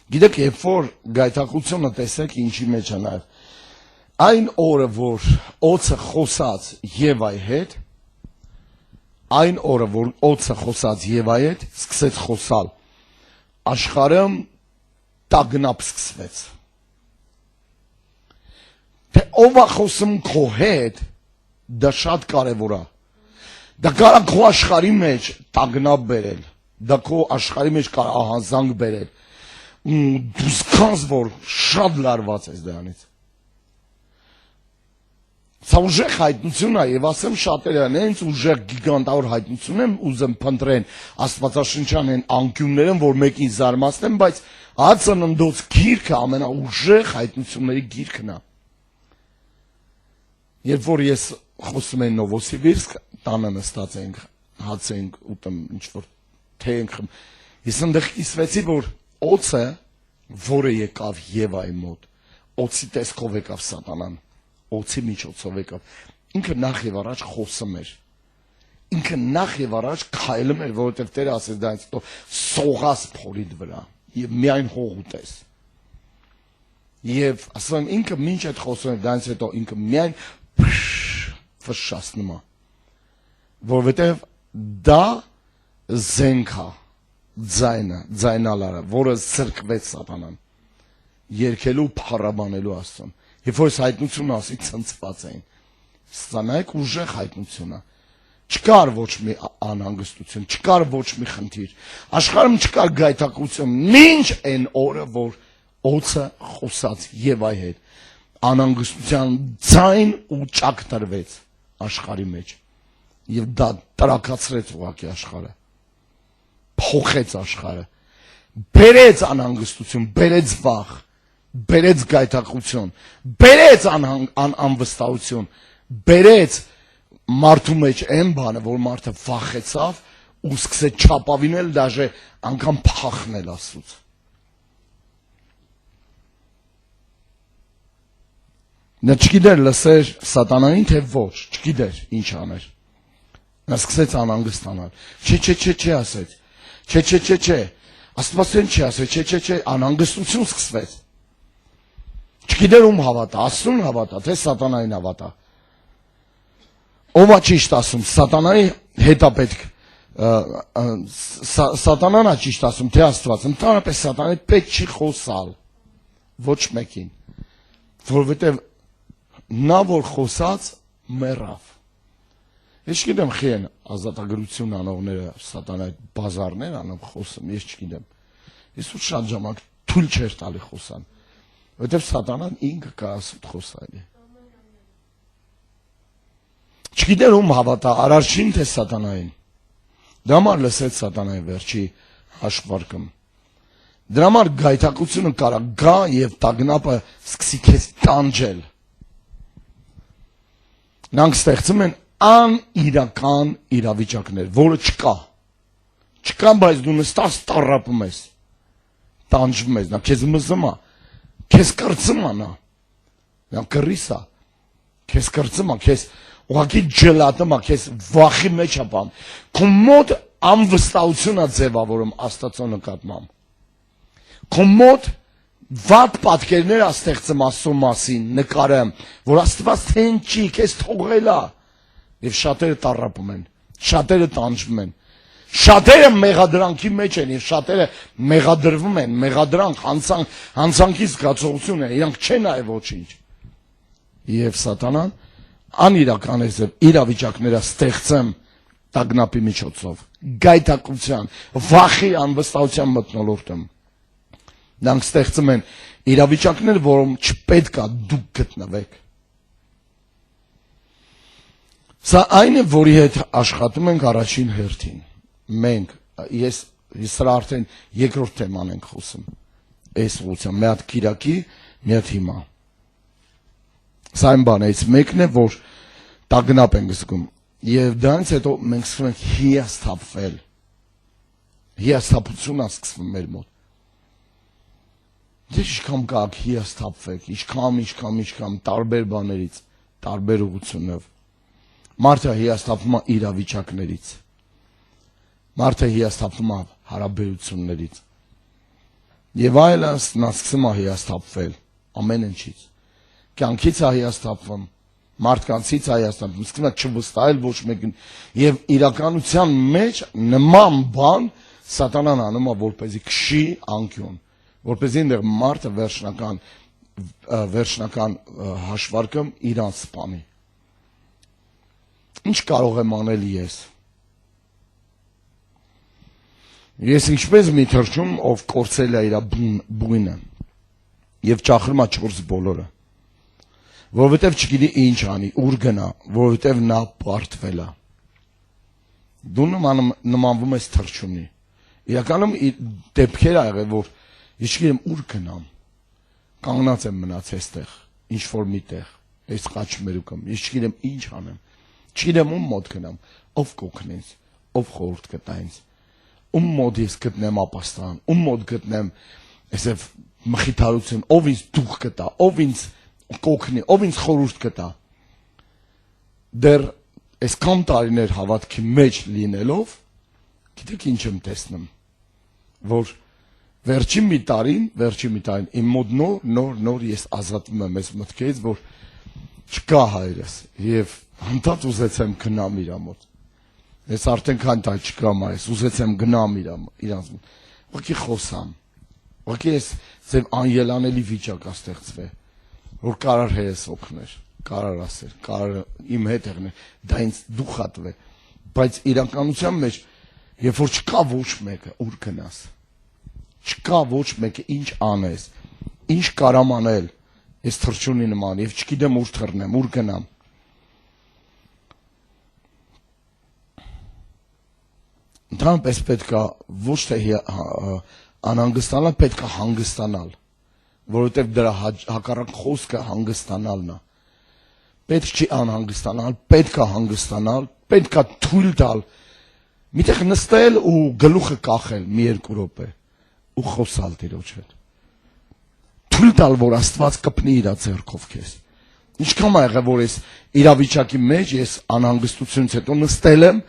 Գիտեք, երբ որ գայթակղությունը տեսեք ինչի մեջ է նաև, այն օրը, որ օձը խոսած Եվայի հետ, այն օրը, որ օձը խոսած Եվայի հետ, սկսեց խոսալ, աշխարհը տագնապ սկսվեց։ Թե ով է խոսում քո հետ, դա շատ կարևոր է։ Դա կարող է քո աշխարհի մեջ տագնապ բերել, դա քո աշխարհի մեջ կարող է ահազանգ բերել։ Դու զգաս, որ շատ լարված ես դրանից։ Սա ուժեղ հայտնություն է եւ ասեմ շատերը հենց ուժեղ գիգանտավոր հայտնություն են ուզում փնտրեն աստվածաշնչյան են անկյուններն, որ մեկին զարմացնեն, բայց ԱԾՆ գիրքը ամենաուժեղ հայտնությունների գիրքն է։ Երբ որ ես խոսում եմ Նովոսիբիրսկ, տանը նստած ենք, հաց ենք ուտում, ինչ որ թե ենք խմում, ես այնտեղ կիսվեցի, որ օծը, որը եկավ Եվայի մոտ, օծի տեսքով եկավ սատանան, օծի միջոցով եկավ, ինքը նախ եւ առաջ խոսում էր, ինքը նախ եւ առաջ քայլում էր, որովհետեւ Տերը ասեց դա հետո սողաս փորիդ վրա եւ միայն հող ուտես։ Եվ ասում եմ ինքը մինչ այդ խոսում էր, դրանից հետո ինքը միայն ֆշշացնում է, որովհետեւ դա զենք է, ձայնալարը, որը զրկվեց սատանան, երկելու փառաբանելու Աստծուն։ Երբ որ հայտնությունը ասի ցնցված էին, սա նայեք ուժեղ հայտնությունը։ Չկար ոչ մի անհանգստություն, չկար ոչ մի խնդիր։ Աշխարհում չկար գայթակղություն, մինչ այն օրը, որ օծը խոսած Եվայի հետ, անհանգստության ձայն ու ճակ տրվեց աշխարհի մեջ։ Եվ դա տրակացրեց ուղղակի աշխարհը, փոխեց աշխարհը, բերեց անհանգստություն, բերեց վախ, բերեց գայթակղություն, բերեց անվստահություն, բերեց մարդու մեջ այն բանը, որ մարդը վախեցավ ու սկսեց չապավինել, դաժե անգամ փախնել Աստծուց։ Նա չգիտեր լսեր սատանային, թե ոչ, չգիտեր ինչ աներ։ Նա սկսեց անհանգստանալ։ Չէ, ասեց։ Չէ, Աստվածեն չի ասեց, չէ, անհանգստություն սկսվեց։ Չգիտեր ում հավատա, Աստծուն հավատա, թե սատանային հավատա։ Ով է ճիշտ ասում, սատանայի հետ է պետք, սատանան է ճիշտ ասում, թե Աստված, ընդհանրապես սատանայի պետք չի խոսալ, ոչ մեկին, որովհետև նա որ խոսած մեռավ։ Ես չգիտեմ խի են ազատագրություն անողները սատանայի բազարներ անում խոսում, ես չգիտեմ։ Ես ու շատ ժամանակ թույլ չէր տալի խոսան, որովհետև սատանան ինքը կա ասում խոսալի։ Չգիտեր ում հավատա, Արարչին թե սատանային։ Դրա համար լսեց սատանայի վերջի հաշվարկում։ Դրա համար գայթակղությունը կարա գա եւ տագնապը սկսի քեզ տանջել։ Նրանք ստեղծում են անիրական իրավիճակներ, որը չկա։ Չկա, բայց դու նստած տառապում ես, տանջվում ես, նա քեզ մզում է, քեզ կրծում է նա, նա կռիս է, քեզ կրծում է, քեզ ուղղակի ջլատում է, քեզ վախի մեջ է բան, քո մոտ անվստահություն է ձևավորում Աստծո նկատմամբ, քո մոտ վատ պատկերներ է ստեղծում Աստծո մասին, նկարում, որ Աստված թե ինչի, քեզ թողել է, եւ շատերը տառապում են, շատերը տանջվում են, շատերը մեղադրանքի մեջ են եւ շատերը մեղադրվում են, մեղադրանք, հանցանքի զգացողություն է, իրանք չեն նայ ոչինչ։ Եվ սատանան անիրական է իրավիճակները ստեղծում տագնապի միջոցով, գայթակղության, վախի, անվստահության մթնոլորտում։ Նրանք ստեղծում են իրավիճակներ, որում չպետք է դուք գտնվեք։ Սա այն է, որի հետ աշխատում ենք առաջին հերթին։ Մենք, ես սրա արդեն երկրորդ թեման ենք խոսում։ Այս ուղղությամբ, մի հատ Կիրակի, մի հատ հիմա։ Սա այն բանից մեկն է, որ տագնապ ենք զգում։ Եվ դրանից հետո մենք սկսում ենք հիասթափվել։ Հիասթափություն է սկսվում մեր մոտ։ Դե ինչքան կաք հիասթափվեք, ինչքան տարբեր բաներից, տարբեր ուղղությունով։ Մարդը հիասթափվում է իրավիճակներից։ Մարդը հիասթափվում է հարաբերություններից։ Եվ այլս նա սկսում է հիասթափվել ամեն ինչից։ Կյանքից է հիասթափվում, մարդկանցից է հիասթափվում, սկսում է չվստահել ոչ մեկին։ Եվ իրականության մեջ նման բան սատանան անում է, որպեսզի քշի անկյուն, որպեսզի այնտեղ մարդը վերջնական հաշվարկում իրան սպանի։ Ինչ կարող եմ անել ես։ Ես ինչպես մի թռչուն, ով կորցրել է իր բույնը եւ ճախրում է 4 բոլորը։ որովհետև չգիտի ինչ անի, ուր գնա, որովհետև նա պարտվել է։ Դու նմանվում ես թռչունի։ Իրականում դեպքեր ա եղել, որ ես չգիտեմ ուր գնամ։ Կանգնած եմ մնաց այստեղ, ինչ որ միտեղ, այս խաչմերուկում, ես չգիտեմ ինչ անեմ։ Չգիտեմ ում մոտ գնամ, ով կօգնի ինձ, ով խորհուրդ կտա ինձ։ Ում մոտ ես գտնեմ ապաստան, ում մոտ գտնեմ այսև մխիթարություն, ով ինձ դուխ կտա, ով ինձ կօգնի, ով ինձ խորհուրդ կտա։ Դեռ այսքան տարիներ հավատքի մեջ լինելով, գիտեք ինչ եմ տեսնում, որ վերջին մի տարին իմ մոտ նոր ես ազատվում եմ այս մտքից, որ չկա հայրս եւ հանդարտ ուզեցեմ գնամ իր մոտ։ Ես արդեն քան տա չկա մայս, ուզեցեմ գնամ իրանց մոտ։ Ուղղակի խոսամ։ Ուղղակի ես ձեր անելանելի վիճակ ա ստեղծվել, որ կարար հերս օգներ, կարար ասել, կարար իմ հետ եղներ, դա ինձ դուխատվե, բայց իրականության մեջ երբ որ չկա ոչ մեկը, ուր գնաս։ Չկա ոչ մեկը ինչ անես, ինչ կարամ անել, ես թռչունի նման եւ չգիտեմ ուր թռնեմ, ուր գնամ։ Ընդհանրապես պետք է ոչ թե անհանգստանալ, պետք է հանգստանալ, որովհետև դրա հակառակ խոսքը հանգստանալն է։ Պետք չի անհանգստանալ, պետք է հանգստանալ, պետք է թույլ տալ, միտեղ նստել ու գլուխը կախել մի երկու րոպե ու խոսալ Տիրոջ հետ։ Թույլ տալ, որ Աստված կպնի իր ձեռքով քեզ։ Ինչքան է եղել, որ ես իրավիճակի մեջ ես անհանգստությունից հետո նստել եմ,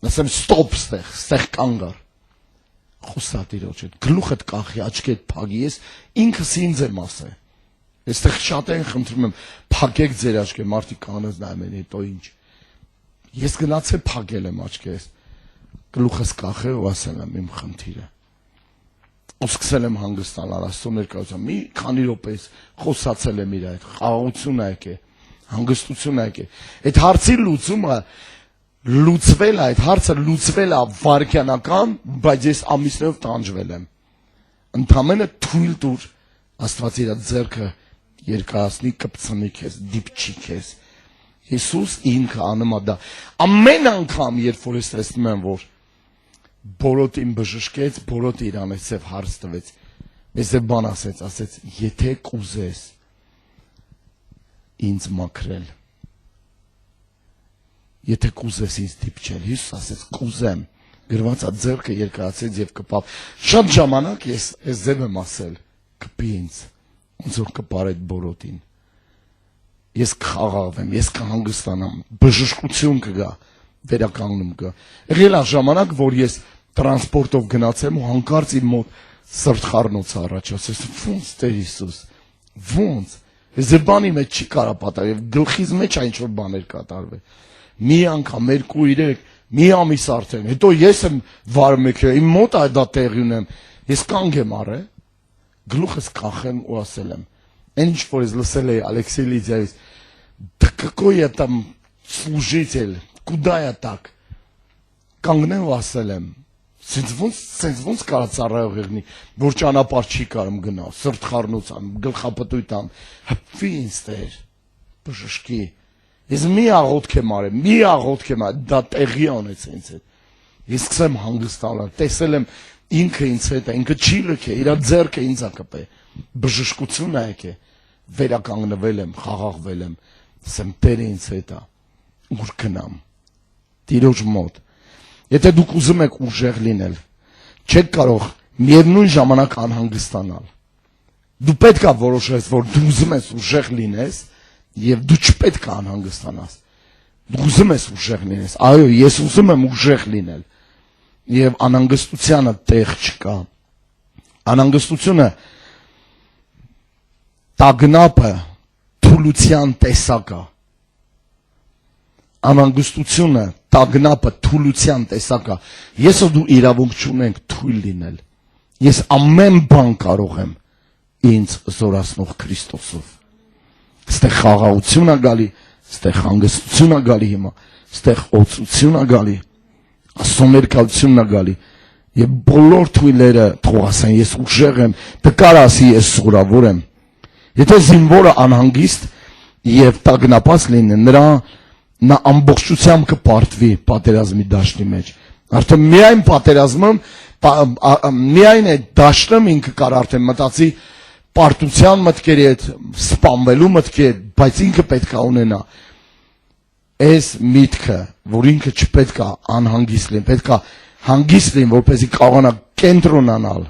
ասեմ ստոպ ստեղ կանգար։ Խոսա Տիրոջ հետ, գլուխդ կախի, աչքդ փակի, ես ինքս ինձ եմ ասել։ Այստեղ շատ են խնդրում եմ, փակեք ձեր աչքերը, մարդիկ կանես նայում են, հետո ինչ։ Ես գնացել փակել եմ աչքերս, գլուխս կախել ու ասել եմ իմ խնդիրը։ Ու սկսել եմ հանգստանալ Աստծո ներկայությամբ, մի քանի րոպե խոսացել եմ իր հետ, խաղաղություն ա եկել, հանգստություն ա եկել։ Այդ հարցի լուծումը լուծվել է, այդ հարցը լուծվել է վայրկյանական, բայց ես ամիսներով տանջվել եմ։ Ընդամենը թույլ տուր Աստված իր ձեռքը երկարացնի, կպցնի քեզ, դիպչի քեզ։ Հիսուս ինքը անում է դա։ Ամեն անգամ, երբ որ ես տեսնում եմ, որ բոլոտին բժշկեց, բոլոտը իրանեցև հարց տվեց, ես է բան ասեց, եթե կուզես ինձ մաքրել, եթե կուզես ինձ դիպչել, Հիսուս ասեց, կուզեմ, գրված է ձեռքը երկարացեց և կպավ, շատ ժամանակ ես ձև եմ ասել, կպի ինձ, ոնց որ կպար այդ բոլոտին, ես կխաղաղվեմ, ես կհանգստանամ, բժշկություն կգա, վերականգնում կա։ Եղել է ժամանակ, որ ես տրանսպորտով գնացեմ ու հանկարծ իմ մոտ սրտխառնոց առաջ ասես, ոնց Տեր Հիսուս, ոնց, ես բանի մեջ չի կարա պատահել, և գլխիս մեջ այն ինչ-որ բաներ կատարվել։ Մի անգամ, 2-3, մի ամիս արդեն, հետո ես եմ վարում եկել, իմ մոտ այդ դա տեղի ունեմ, ես կանգ եմ առել, գլուխս կախեմ ու ասել եմ, այն ինչ որ ես լսել էի Ալեքսեյ Լիդիայից, да какой я там служитель, куда я так, կանգնեմ ու ասել եմ, սենց ոնց կարա ծառայող եղնի, որ ճանապարհ չի կարում գնա, սրտխառնոց ամ, գլխապտույտ ամ, հպվի ինձ Տեր, բժշկի, ես մի աղոթք եմ արել, դա տեղի անեց ինձ հետ, ես սկսեմ հանգստանալ, տեսել եմ ինքը ինձ հետ է, ինքը չի լքե, իր ձեռքը ինձ ա կպե, բժշկություն ա եկե, վերականգնվել եմ, խաղաղվել եմ, ասեմ Տերը ինձ հետ ա, ուր գնամ, Տիրոջ մոտ, եթե դուք ուզում եք ուժեղ լինել, չեք կարող միևնույն ժամանակ անհանգստանալ, դու պետք է որոշես, որ դու ուզում ես ուժեղ լինես, և դու չպետք է անհանգստանաս, դու ուզում ես ուժեղ լինես, այո, ես ուզում եմ ուժեղ լինել, և անհանգստությանը տեղ չկա, անհանգստությունը տագնապը թուլության տեսակ է, անհանգստությունը տագնապը թուլության տեսակ է, ես ու դու իրավունք չունենք թույլ լինել, ես ամեն բան կարող եմ ինձ զորացնող Քրիստոսով, ստեղ խաղաղություն ա գալի, ստեղ հանգստություն ա գալի հիմա, ստեղ օծություն ա գալի, Աստծո ներկայությունն ա գալի, և բոլոր թույլերը թող ասեն, ես ուժեղ եմ, դկար ասի, ես զորավոր եմ, եթե զինվորը անհանգիստ, եւ տագնապած լինի, նա ամբողջությամբ կպարտվի պատերազմի դաշտի մեջ։ Արդեն միայն պատերազմում, միայն այդ դաշտում ինքը կար արդեն մտածի պարտության մտքերի հետ, սպանվելու մտքեր, բայց ինքը պետք է ունենա այս միտքը, որ ինքը չպետք է անհանգիստ լինի, պետք է հանգիստ լինի, որպեսզի կարողանա կենտրոնանալ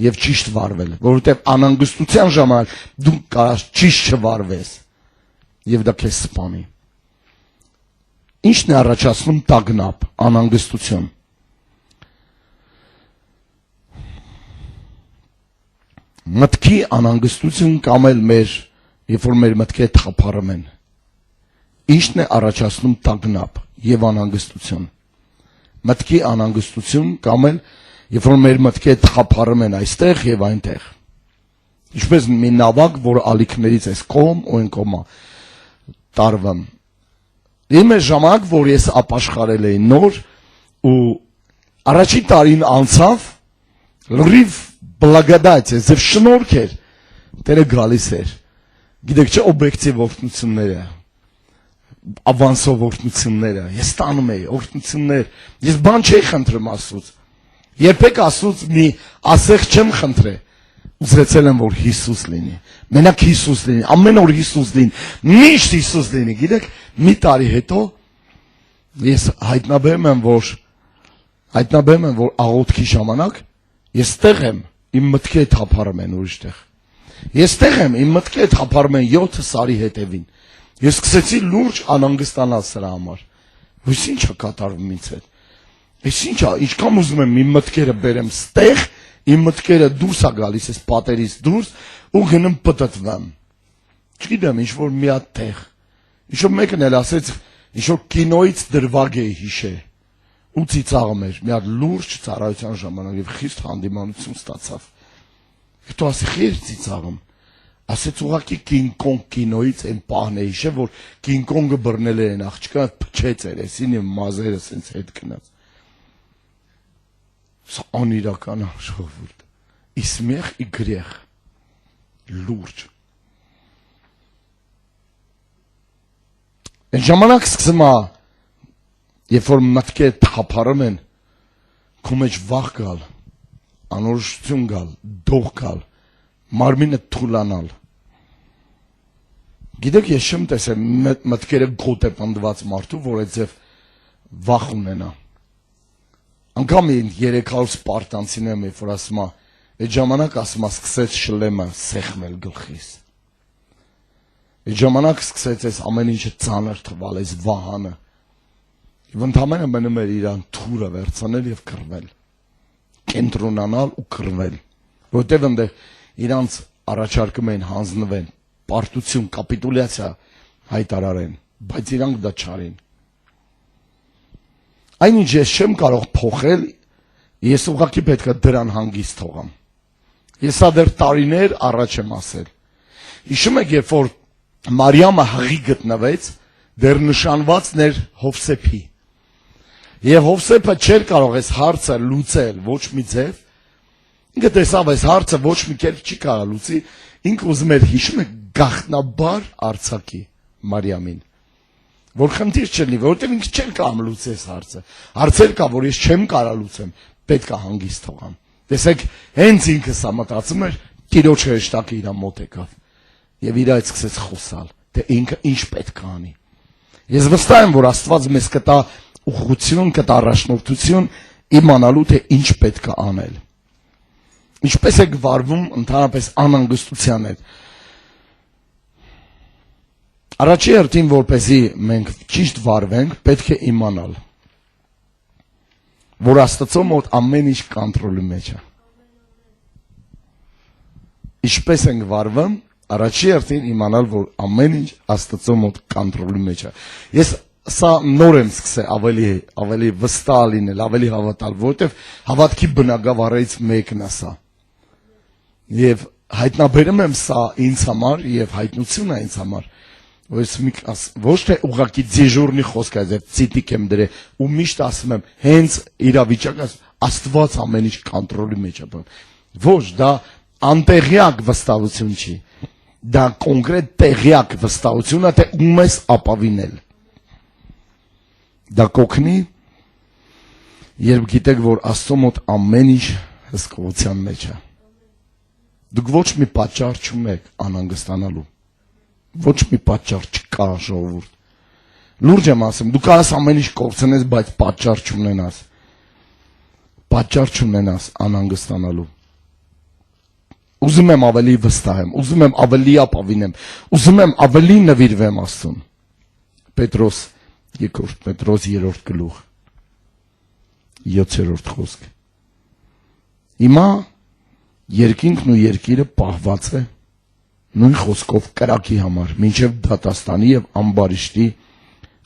եւ ճիշտ վարվել, որովհետեւ անհանգստության ժամանակ դու կարաս ճիշտ չվարվես եւ դա քեզ սպանի։ Ինչն է առաջացնում տագնապ, անհանգստություն։ Մտքի անհանգստություն կամ էլ երբ որ մեր մտքերը թափառում են։ Ինչն է առաջացնում տագնապ եւ անհանգստություն։ Մտքի անհանգստություն կամ էլ երբ որ մեր մտքերը թափառում են այստեղ եւ այնտեղ։ Ինչպես մի նավակ, որ ալիքներից էս կողմ ու այն կողմը տարվում։ Իմ է ժամանակ, որ ես ապաշխարել էի նոր ու առաջին տարին անցավ լրիվ բլագադացիա, ձև շնորհք էր, Տերը գալիս էր։ Գիտեք չէ, օբյեկտիվ օրհնությունները, ավանսով օրհնությունները, ես տանում էի օրհնություններ, ես բան չէի խնդրում Աստծուց։ Երբեք Աստծուց մի ասեղ չեմ խնդրել, ուզեցել եմ, որ Հիսուս լինի, մենակ Հիսուս լինի, ամեն օր Հիսուս լինի, միշտ Հիսուս լինի, գիտեք, մի տարի հետո ես հայտնաբերում եմ, որ աղոթքի ժամանակ ես տեղ եմ, իմ մտքերը թափառում են ուրիշտեղ։ Ես տեղ եմ, իմ մտքերը թափառում են 7 սարի հետևին։ Ես սկսեցի լուրջ անհանգստանալ սրա համար։ Ո՞ւս ինչ է կատարվում ինձ հետ։ Ես ինչ է, ինչքան ուզում եմ իմ մտքերը բերեմ ստեղ, իմ մտքերը դուրս է գալիս, ես պատերից դուրս ու գնում պտտվում։ Չգիտեմ, ինչ որ մի հատ տեղ։ Ինչ որ մեկն էլ ասեց, ինչ որ կինոից դրվագ է հիշել։ Ու ծիծաղում էր, մի հատ լուրջ ծառայության ժամանակ եւ խիստ հանդիմանություն ստացավ։ Հետո ասի խիր ծիծաղում։ Ասեց ուղակի Կինգ-Կոնգ կինոից այն պահն է հիշել, որ Կինգ-Կոնգը բռնել էր այն աղջկա, փչեց էր, այսին եւ մազերը սենց հետ գնաց։ Սա անիրական է, ժողովուրդ։ Իսմեղ ի գրեղ։ Լուրջ։ Այն ժամանակ սկսում է, երբ որ մտքերը թափառում են, քո մեջ վախ գալ, անորոշություն գալ, դող գալ, մարմինը թուլանալ։ Գիտեք, ես չեմ տեսել մտքերը գոտ է պնդված մարդու, որ այդ ձև վախ ունենա։ Անգամ 300 սպարտանցիներում երբ որ ասում է, այդ ժամանակ ասում է սկսեց շլեմը սեղմել գլխիս։ Այդ ժամանակ սկսեց այս ամեն ինչը ծանր թվալ, այս վահանը։ Եվ ընդամենը մնում էր իրան թուրը վերցնել եւ կռվել։ Կենտրոնանալ ու կռվել։ Որտեւ այնտեղ իրանց առաջարկում են հանձնվեն, պարտություն, կապիտուլյացիա հայտարարեն, բայց իրանք դա չարին։ Այնինչ ես չեմ կարող փոխել, ես ուղղակի պետք է դրան հանգիստ թողամ։ Ես սա դեռ տարիներ առաջ եմ ասել։ Հիշում եք, երբ որ Մարիամը հղի գտնվեց, դեռ նշանվածն էր Հովսեփի։ Եվ Հովսեփը չէր կարող այս հարցը լուծել ոչ մի ձև։ Ինքը տեսավ այս հարցը ոչ մի կերպ չի կարող լուծի, ինքը ուզում էր հիշում եք գաղտնաբար արձակի Մարիամին։ Որ խնդիր չլինի, որովհետև ինքը չէր կարող լուծել այս հարցը։ Հարցեր կա, որ ես չեմ կարող լուծեմ, պետք է հանգիստ թողամ։ Տեսեք, հենց ինքը սա մտածում էր, Տիրոջ հրեշտակը իր մոտ եկավ։ Եվ իր այդ սկսեց խոսալ, թե ինքը ինչ պետք է անի։ Ես վստահ եմ, որ Աստված մեզ կտա ուղղություն, կտա առաջնորդություն իմանալու, թե ինչ պետք է անել։ Ինչպես է վարվում ընդհանրապես անհանգստության հետ։ Առաջի հերթին, որպեսզի մենք ճիշտ վարվենք, պետք է իմանալ, որ Աստծո մոտ ամեն ինչ կոնտրոլի մեջ է։ Ինչպես ենք վարվում, առաջի հերթին իմանալ, որ ամեն ինչ Աստծո մոտ կոնտրոլի մեջ է։ Ես սա նոր եմ սկսել ավելի վստահ լինել, ավելի հավատալ, որովհետև հավատքի բնագավառից մեկն է սա։ Եվ հայտնաբերում եմ սա ինձ համար եւ հայտնություն է ինձ համար։ Ոչ թե ուղղակի դիժուրնի խոսք է, ցիտիկ եմ դրել ու միշտ ասում եմ, հենց իրավիճակը Աստված ամեն ինչ կոնտրոլի մեջ է բան։ Ոչ, դա անտեղյակ վստահություն չի։ դա կոնկրետ տեղյակ վստահություն է, թե ում ես ապավինել։ Դա կօգնի, երբ գիտեք, որ Աստծո մոտ ամեն ինչ հսկողության մեջ է։ Դուք ոչ մի պատճառ չունեք անհանգստանալու։ Ոչ մի պատճառ չկա, ժողովուրդ։ Լուրջ եմ ասում, դու կարաս ամեն ինչ կորցնես, բայց պատճառ չունենաս։ Պատճառ չունենաս անհանգստանալու։ Ուզում եմ ավելի վստահեմ, ուզում եմ ավելի ապավինեմ, ուզում եմ ավելի նվիրվեմ Աստծուն։ Պետրոս 2 Պետրոս 3 գլուխ 7-րդ խոսք։ Հիմա երկինքն ու երկիրը պահված է նույն խոսքով կրակի համար, մինչև դատաստանի եւ ամբարիշտի,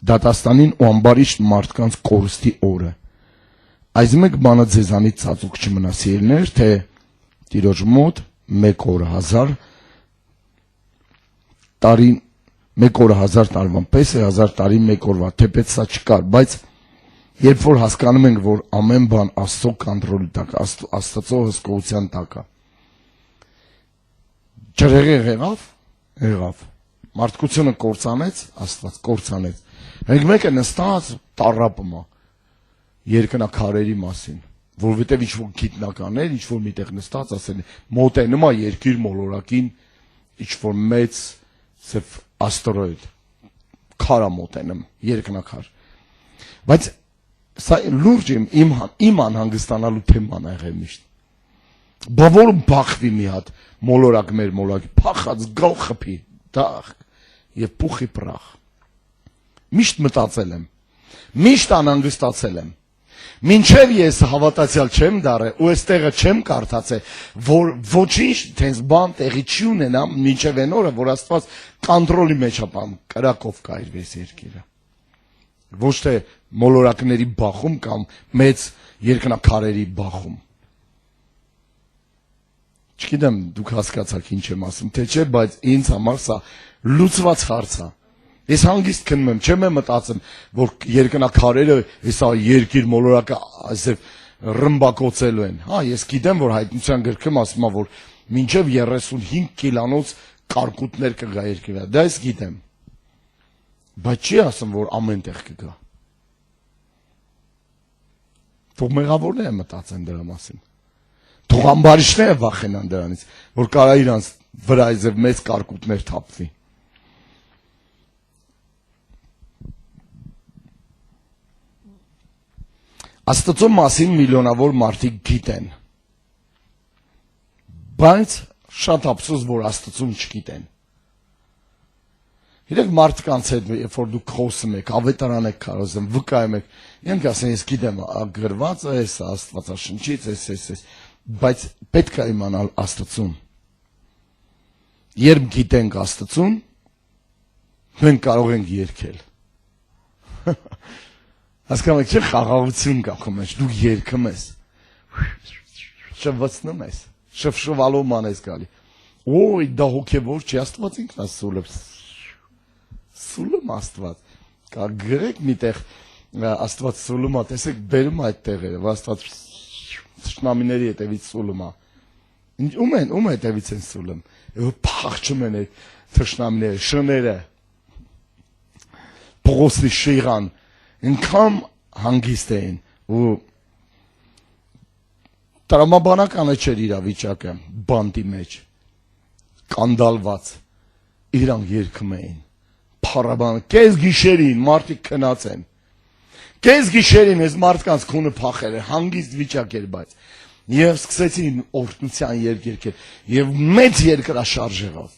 դատաստանին ու ամբարիշտ մարդկանց կորստի օրը։ Այս մեկ բանը ձեզանից ծածուկ չմնա, սիրելիներ, թե Տիրոջ մոտ 1 օր 1000 տարի, 1 օր 1000 տարվան պես է, 1000 տարի 1 օրվա, թեպետ սա չկար, բայց երբ որ հասկանում ենք, որ ամեն բան Աստծո կոնտրոլի տակ, Աստծո հսկողության տակ է։ Ջրեղեղ եղավ, մարդկությունը կործանեց, Աստված կործանեց։ Մենք մեկը նստած տառապում է երկնակարերի մասին, որովհետև ինչ-որ գիտնականներ, ինչ-որ միտեղ նստած ասել են, մոտենում է երկիր մոլորակին, ինչ-որ մեծ սև աստերոիդ, քարա մոտենում, երկնակար։ Բայց սա լուրջ իմ անհանգստանալու թեման է եղել միշտ։ Բա որ բախվի մի հատ մոլորակ մեր մոլորակի, փախած գալ խփի, դաղ եւ փուխի պրախ։ Միշտ մտածել եմ, միշտ անհանգստացել եմ։ Մինչև ես հավատացյալ չեմ դարել ու այստեղը չեմ կարդացել, որ ոչինչ տես բան տեղի չի ունենա, մինչև այն օրը, որ Աստված կոնտրոլի մեջ է բան, կրակով կայրվես երկիրը։ Ոչ թե մոլորակների բախում կամ մեծ երկնակարերի բախում։ Չգիտեմ, դուք հասկացաք ինչ եմ ասում, թե չէ, բայց ինձ համար սա լուծված հարց է։ Ես հանգիստ քնում եմ, չեմ մտածում, որ երկնակարերը հեսա երկիր մոլորակը այսպես ռմբակոծելու են։ Հա, ես գիտեմ, որ հայտնության գրքում ասում է, որ մինչև 35 կիլանոց կարկուտներ կգա երկիրը։ Դա ես գիտեմ։ Բայց չի ասում, որ ամեն տեղ կգա։ Թող մեղավորները մտածեն դրա մասին։ Թող ամբարիշտները վախենան դրանից, որ կարա իրանց վրա այզև մեծ կարկուտներ թափվի։ Աստծո մասին միլիոնավոր մարդիկ գիտեն, բայց շատ ափսոս, որ Աստծուն չգիտեն։ Իրեք մարդկանց հետ, երբ որ դուք խոսում եք, ավետարան եք կարոզում, վկայում եք, իրենք ասեն, ես գիտեմ, գրված է, Աստվածաշնչից, էս, բայց պետք է իմանալ Աստծուն։ Երբ գիտենք Աստծուն, մենք կարող ենք երգել։ Հասկանում եք, չէ՞ խաղաղություն կա քո մեջ, դու երգում ես։ Շվացնում ես, շվշվալոման ես գալի։ Ոյ, դա հոգևոր չի, Աստված ինքն է սուլը։ Սուլում Աստված։ Կա գրեք միտեղ Աստված սուլում է, տեսեք, բերում այդ տեղերը, Աստված թշնամիների հետևից սուլում է։ Ում հետևից են սուլում։ Փախչում են այդ թշնամիները, շները։ Պողոսի շիղան, ինքան հանգիստ էին ու տրամաբանականը չէր իրավիճակը, բանտի մեջ, կանդալված, իրանք երգում էին, փառաբան, կես գիշերին մարդիկ քնած են, կես գիշերին ես մարդկանց քունը փախել է, հանգիստ վիճակ էր, բայց եւ սկսեցին օրհնության երգ երգել եւ մեծ երկրաշարժ եղավ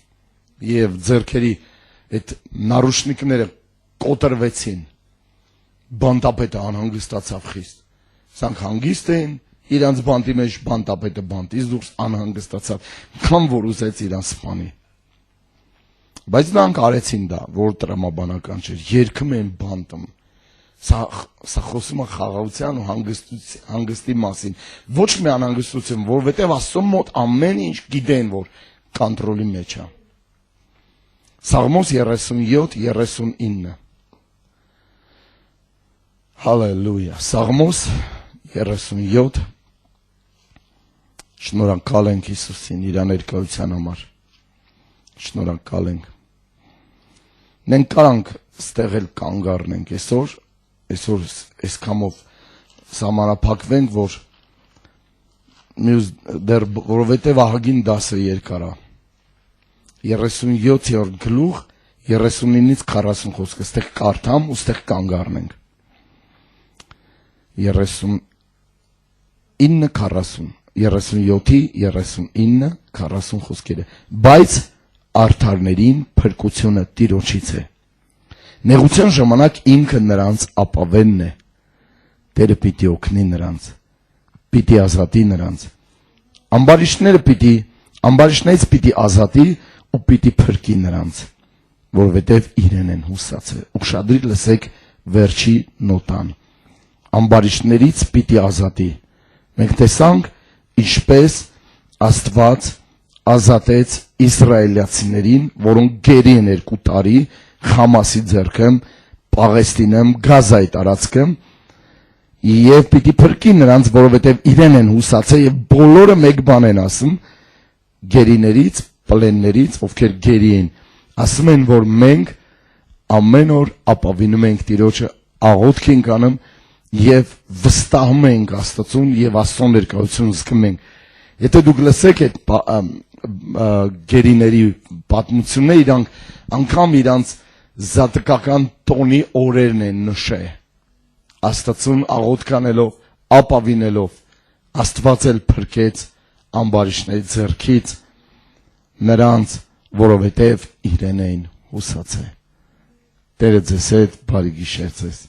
եւ ձեռքերի այդ նարուշնիկները կոտրվեցին, բանտապետը անհանգստացավ խիստ, սրանք հանգիստ էին, իրանց բանտի մեջ բանտապետը բանտից դուրս անհանգստացավ, քան որ ուզեց իրան սպանի։ Բայց նրանք արեցին դա, որ տրամաբանական չէր, երգում էին բանտում։ Սա խոսում է խաղաղության ու հանգստի մասին, ոչ մի անհանգստություն, որովհետև Աստծո մոտ ամեն ինչ գիտեն, որ կոնտրոլի մեջ է։ Սաղմոս 37-39 Հալելույա, Սաղմոս 37 Շնորհակալ ենք Հիսուսին իր ներկայության համար։ Շնորհակալ ենք։ Մենք կարանք ստեղ էլ կանգ առնենք այսօր այս կամով սահմանափակվենք, որ մյուս դեռ որովհետև ահագին դասը երկար է 37-րդ գլուխ 39-ից 40 խոսքը ստեղ կարդամ ու ստեղ կանգ առնենք 37-ի 39-40 խոսքերը բայց արդարներին փրկությունը Տիրոջից է նեղության ժամանակ ինքը նրանց ապավենն է Տերը պիտի օգնի նրանց պիտի ազատի նրանց ամբարիշներից պիտի ազատի ու պիտի փրկի նրանց որովհետև իրեն են հուսացել ուշադրի լսեք վերջի նոտան ամբարիշներից պիտի ազատի մենք տեսանք ինչպես Աստված ազատեց իսրայելացիներին որոնք գերի են 2 տարի Խամասի ձեռքեմ Պաղեստինեմ Գազայի տարածքեմ Եվ պիտի փրկի նրանց, որովհետև իրեն են հուսացել եւ բոլորը մեկ բան են ասում գերիներից, պլեններից, ովքեր գերի են, ասում են, որ մենք ամեն օր ապավինում ենք Տիրոջը, աղոթք ենք անում եւ վստահում ենք Աստծուն եւ Աստծո ներկայությունը զգում ենք։ Եթե դուք լսեք այդ գերիների պատմությունները, իրանք անգամ իրանց զատկական տոնի օրերն են նշել։ Աստծուն աղոթք անելով, ապավինելով, Աստված էլ փրկեց ամբարիշների ձեռքից նրանց, որովհետև իրեն էին հուսացել։ Տերը ձեզ հետ բարի գիշեր ձեզ։